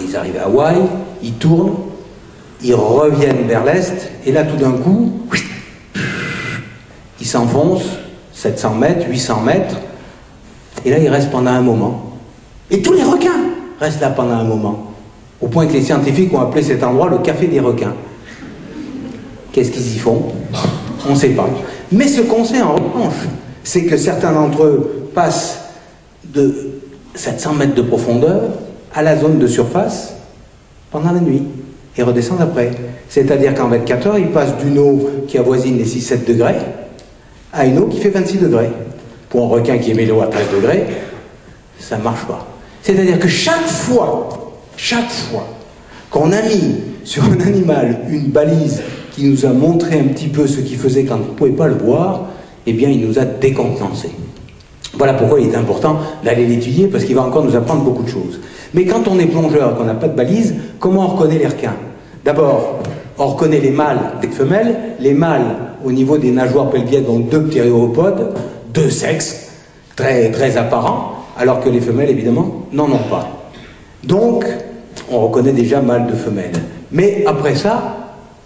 Ils arrivent à Hawaï, ils tournent, ils reviennent vers l'est, et là tout d'un coup, ils s'enfoncent, 700 mètres, 800 mètres, et là ils restent pendant un moment. Et tous les requins restent là pendant un moment, au point que les scientifiques ont appelé cet endroit le café des requins. Qu'est-ce qu'ils y font? On ne sait pas. Mais ce qu'on sait en revanche, c'est que certains d'entre eux passent de 700 mètres de profondeur à la zone de surface pendant la nuit et redescendent après. C'est-à-dire qu'en 24 heures, ils passent d'une eau qui avoisine les 6-7 degrés à une eau qui fait 26 degrés. Pour un requin qui émet l'eau à 13 degrés, ça ne marche pas. C'est-à-dire que chaque fois qu'on a mis sur un animal une balise qui nous a montré un petit peu ce qu'il faisait quand on ne pouvait pas le voir, eh bien il nous a décontenancés. Voilà pourquoi il est important d'aller l'étudier, parce qu'il va encore nous apprendre beaucoup de choses. Mais quand on est plongeur et qu'on n'a pas de balise, comment on reconnaît les requins? D'abord, on reconnaît les mâles des femelles. Les mâles, au niveau des nageoires pelviennes, ont 2 ptérygopodes, 2 sexes, très, très apparents, alors que les femelles, évidemment, n'en ont pas. Donc, on reconnaît déjà mâles de femelles. Mais après ça,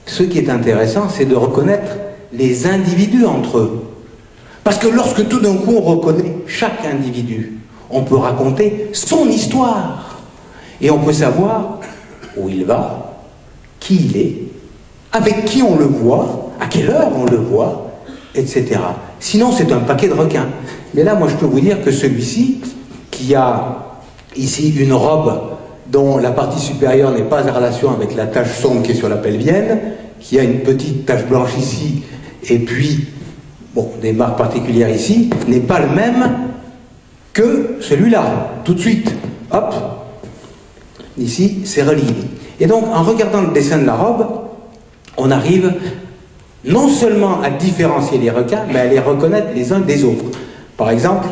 ce qui est intéressant, c'est de reconnaître les individus entre eux. Parce que lorsque tout d'un coup on reconnaît chaque individu, on peut raconter son histoire. Et on peut savoir où il va, qui il est, avec qui on le voit, à quelle heure on le voit, etc. Sinon c'est un paquet de requins. Mais là moi je peux vous dire que celui-ci, qui a ici une robe dont la partie supérieure n'est pas en relation avec la tache sombre qui est sur la pelvienne, qui a une petite tache blanche ici, et puis bon, des marques particulières ici, n'est pas le même que celui-là, tout de suite. Hop, ici, c'est relié. Et donc, en regardant le dessin de la robe, on arrive non seulement à différencier les requins, mais à les reconnaître les uns des autres. Par exemple,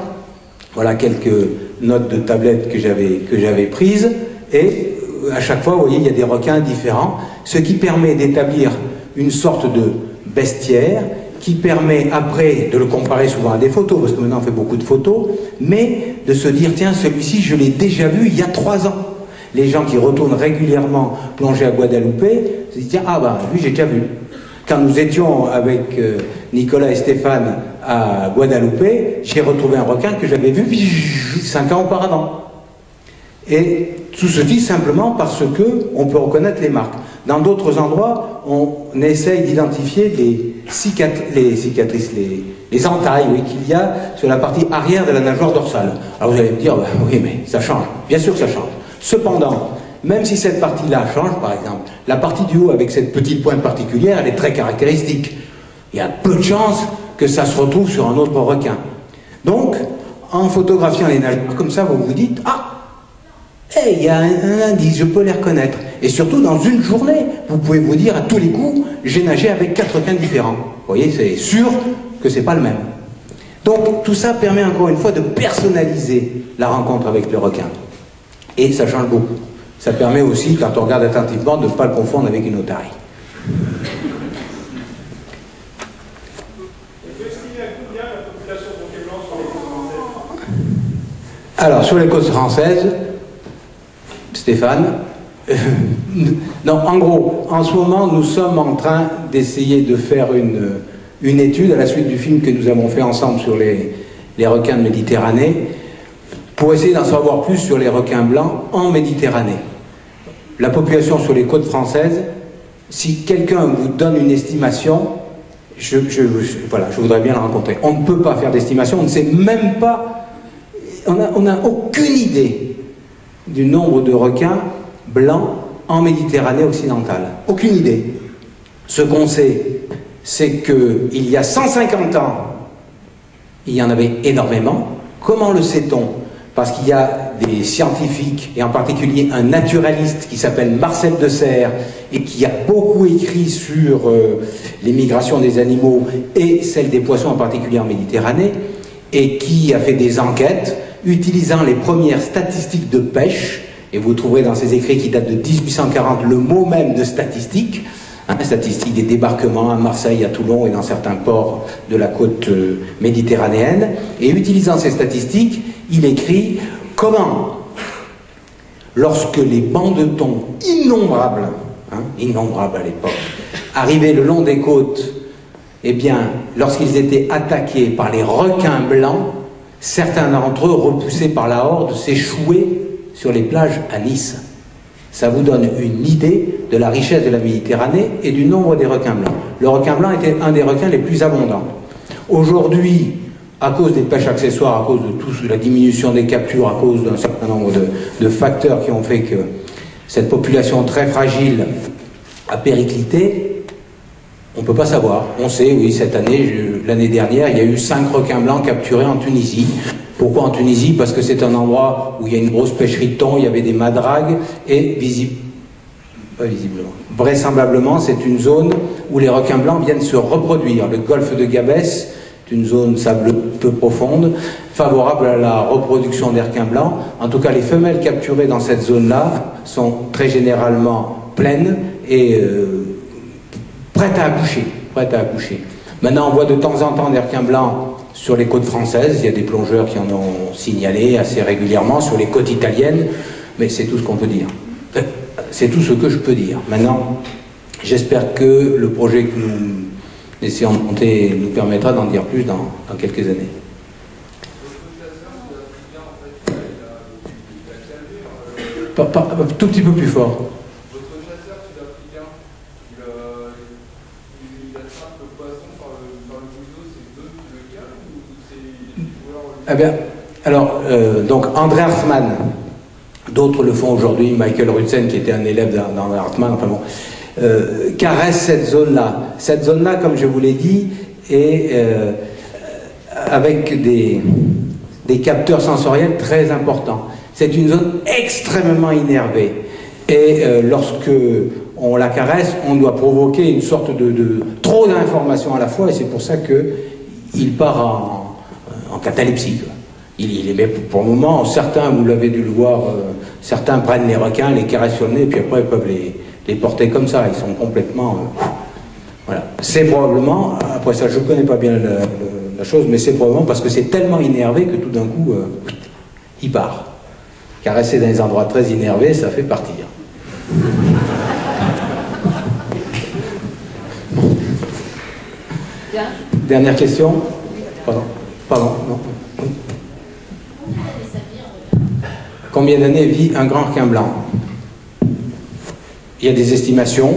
voilà quelques notes de tablette que j'avais prises, et à chaque fois, vous voyez, il y a des requins différents, ce qui permet d'établir une sorte de bestiaire, qui permet après de le comparer souvent à des photos, parce que maintenant on fait beaucoup de photos, mais de se dire, tiens, celui-ci, je l'ai déjà vu il y a 3 ans. Les gens qui retournent régulièrement plonger à Guadeloupe se disent, tiens, ah ben, lui, j'ai déjà vu. Quand nous étions avec Nicolas et Stéphane à Guadeloupe, j'ai retrouvé un requin que j'avais vu 5 ans auparavant. Et tout ceci simplement parce que on peut reconnaître les marques. Dans d'autres endroits, on essaye d'identifier les entailles, oui, qu'il y a sur la partie arrière de la nageoire dorsale. Alors vous allez me dire, bah, oui, mais ça change. Bien sûr que ça change. Cependant, Même si cette partie-là change, par exemple, la partie du haut avec cette petite pointe particulière, elle est très caractéristique. Il y a peu de chances que ça se retrouve sur un autre requin. Donc, en photographiant les nageurs comme ça, vous vous dites, ah, hey, il y a un indice, je peux les reconnaître. Et surtout, dans une journée, vous pouvez vous dire à tous les coups, j'ai nagé avec 4 requins différents. Vous voyez, c'est sûr que c'est pas le même. Donc, tout ça permet encore une fois de personnaliser la rencontre avec le requin. Et ça change beaucoup. Ça permet aussi, quand on regarde attentivement, de ne pas le confondre avec une otarie. Alors, sur les côtes françaises, Stéphane, non, en gros, en ce moment, nous sommes en train d'essayer de faire une étude à la suite du film que nous avons fait ensemble sur les requins de Méditerranée, pour essayer d'en savoir plus sur les requins blancs en Méditerranée. La population sur les côtes françaises, si quelqu'un vous donne une estimation, voilà, je voudrais bien la rencontrer. On ne peut pas faire d'estimation, on ne sait même pas. On n'a aucune idée du nombre de requins blancs en Méditerranée occidentale. Aucune idée. Ce qu'on sait, c'est qu'il y a 150 ans, il y en avait énormément. Comment le sait-on? Parce qu'il y a des scientifiques, et en particulier un naturaliste qui s'appelle Marcel de Serres, et qui a beaucoup écrit sur les migrations des animaux et celles des poissons en particulier en Méditerranée, et qui a fait des enquêtes utilisant les premières statistiques de pêche, et vous trouverez dans ses écrits qui datent de 1840 le mot même de statistique, statistiques des débarquements à Marseille, à Toulon et dans certains ports de la côte méditerranéenne, et utilisant ces statistiques, il écrit comment, lorsque les bancs de thon innombrables, innombrables à l'époque, arrivaient le long des côtes, eh bien, lorsqu'ils étaient attaqués par les requins blancs, certains d'entre eux, repoussés par la horde, s'échouaient sur les plages à Nice. Ça vous donne une idée de la richesse de la Méditerranée et du nombre des requins blancs. Le requin blanc était un des requins les plus abondants. Aujourd'hui, à cause des pêches accessoires, à cause de la diminution des captures, à cause d'un certain nombre de facteurs qui ont fait que cette population très fragile a périclité, on ne peut pas savoir. On sait, oui, cette année, l'année dernière, il y a eu 5 requins blancs capturés en Tunisie. Pourquoi en Tunisie? Parce que c'est un endroit où il y a une grosse pêcherie de thon, il y avait des madragues, et vraisemblablement, c'est une zone où les requins blancs viennent se reproduire. Le golfe de Gabès est une zone sableuse peu profonde, favorable à la reproduction des requins blancs. En tout cas, les femelles capturées dans cette zone-là sont très généralement pleines et prêtes à accoucher. Maintenant, on voit de temps en temps des requins blancs sur les côtes françaises. Il y a des plongeurs qui en ont signalé assez régulièrement sur les côtes italiennes, mais c'est tout ce qu'on peut dire. C'est tout ce que je peux dire. Maintenant, j'espère que le projet que nous essayons de monter nous permettra d'en dire plus dans quelques années. Tout petit peu plus fort. Eh bien, alors, donc André Hartmann, d'autres le font aujourd'hui, Michael Rutsen, qui était un élève d'André Hartmann, enfin bon, caresse cette zone-là. Cette zone-là, comme je vous l'ai dit, est avec des capteurs sensoriels très importants. C'est une zone extrêmement innervée. Et lorsque on la caresse, on doit provoquer une sorte de trop d'informations à la fois, et c'est pour ça qu'il part en catalepsie. Mais pour le moment, certains, vous l'avez dû le voir, certains prennent les requins, les caressent sur le nez, puis après ils peuvent les porter comme ça. Ils sont complètement... voilà. C'est probablement, après ça je ne connais pas bien la chose, mais c'est probablement parce que c'est tellement innervé que tout d'un coup, il part. Caresser dans des endroits très innervés, ça fait partir.
Bien.
Dernière question. Pardon, non. Combien d'années vit un grand requin blanc? Il y a des estimations.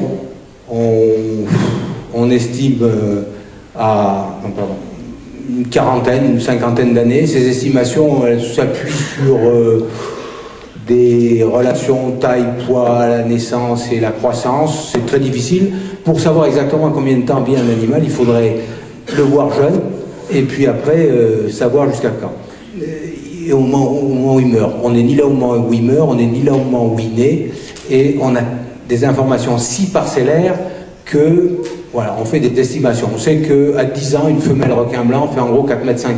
On estime à une 50aine d'années. Ces estimations s'appuient sur des relations taille-poids à la naissance et la croissance. C'est très difficile. Pour savoir exactement combien de temps vit un animal, il faudrait le voir jeune, et puis après, savoir jusqu'à quand. Et au moment où il meurt. On n'est ni là au moment où il meurt, on n'est ni là au moment où il naît, et on a des informations si parcellaires que, voilà, on fait des estimations. On sait qu'à 10 ans, une femelle requin blanc fait en gros 4,50 m,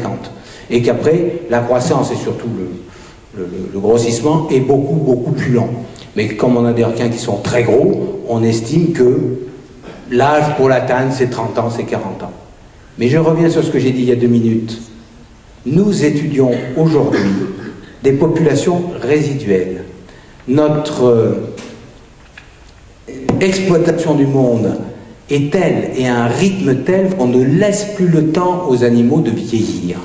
et qu'après, la croissance et surtout le grossissement est beaucoup plus lent. Mais comme on a des requins qui sont très gros, on estime que l'âge pour l'atteindre, c'est 30 ans, c'est 40 ans. Mais je reviens sur ce que j'ai dit il y a 2 minutes. Nous étudions aujourd'hui des populations résiduelles. Notre exploitation du monde est telle et à un rythme tel qu'on ne laisse plus le temps aux animaux de vieillir.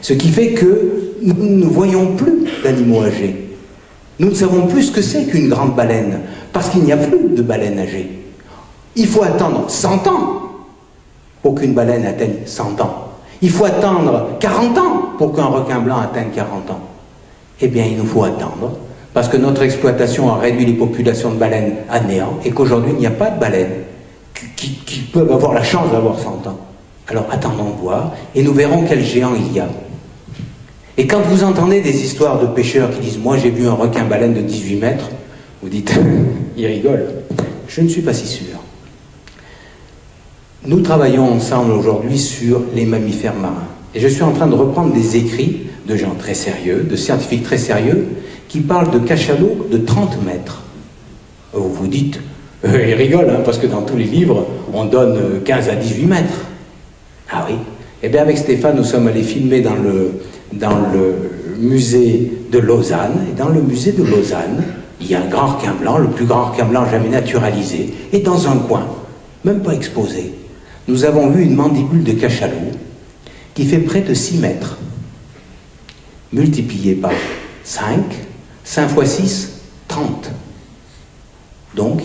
Ce qui fait que nous ne voyons plus d'animaux âgés. Nous ne savons plus ce que c'est qu'une grande baleine, parce qu'il n'y a plus de baleines âgées. Il faut attendre 100 ans pour qu'une baleine atteigne 100 ans. Il faut attendre 40 ans pour qu'un requin blanc atteigne 40 ans. Eh bien, il nous faut attendre, parce que notre exploitation a réduit les populations de baleines à néant, et qu'aujourd'hui, il n'y a pas de baleines qui peuvent avoir la chance d'avoir 100 ans. Alors, attendons voir, et nous verrons quel géant il y a. Et quand vous entendez des histoires de pêcheurs qui disent « Moi, j'ai vu un requin-baleine de 18 mètres », vous dites « Il rigole ». Je ne suis pas si sûr. Nous travaillons ensemble aujourd'hui sur les mammifères marins. Et je suis en train de reprendre des écrits de gens très sérieux, de scientifiques très sérieux, qui parlent de cachalots de 30 mètres. Vous vous dites « Il rigole, hein, parce que dans tous les livres, on donne 15 à 18 mètres. » Ah oui. Eh bien, avec Stéphane, nous sommes allés filmer dans le musée de Lausanne. Et dans le musée de Lausanne, il y a un grand requin blanc, le plus grand requin blanc jamais naturalisé. Et dans un coin, même pas exposé, nous avons vu une mandibule de cachalot qui fait près de 6 mètres, multiplié par 5, 5 fois 6, 30. Donc,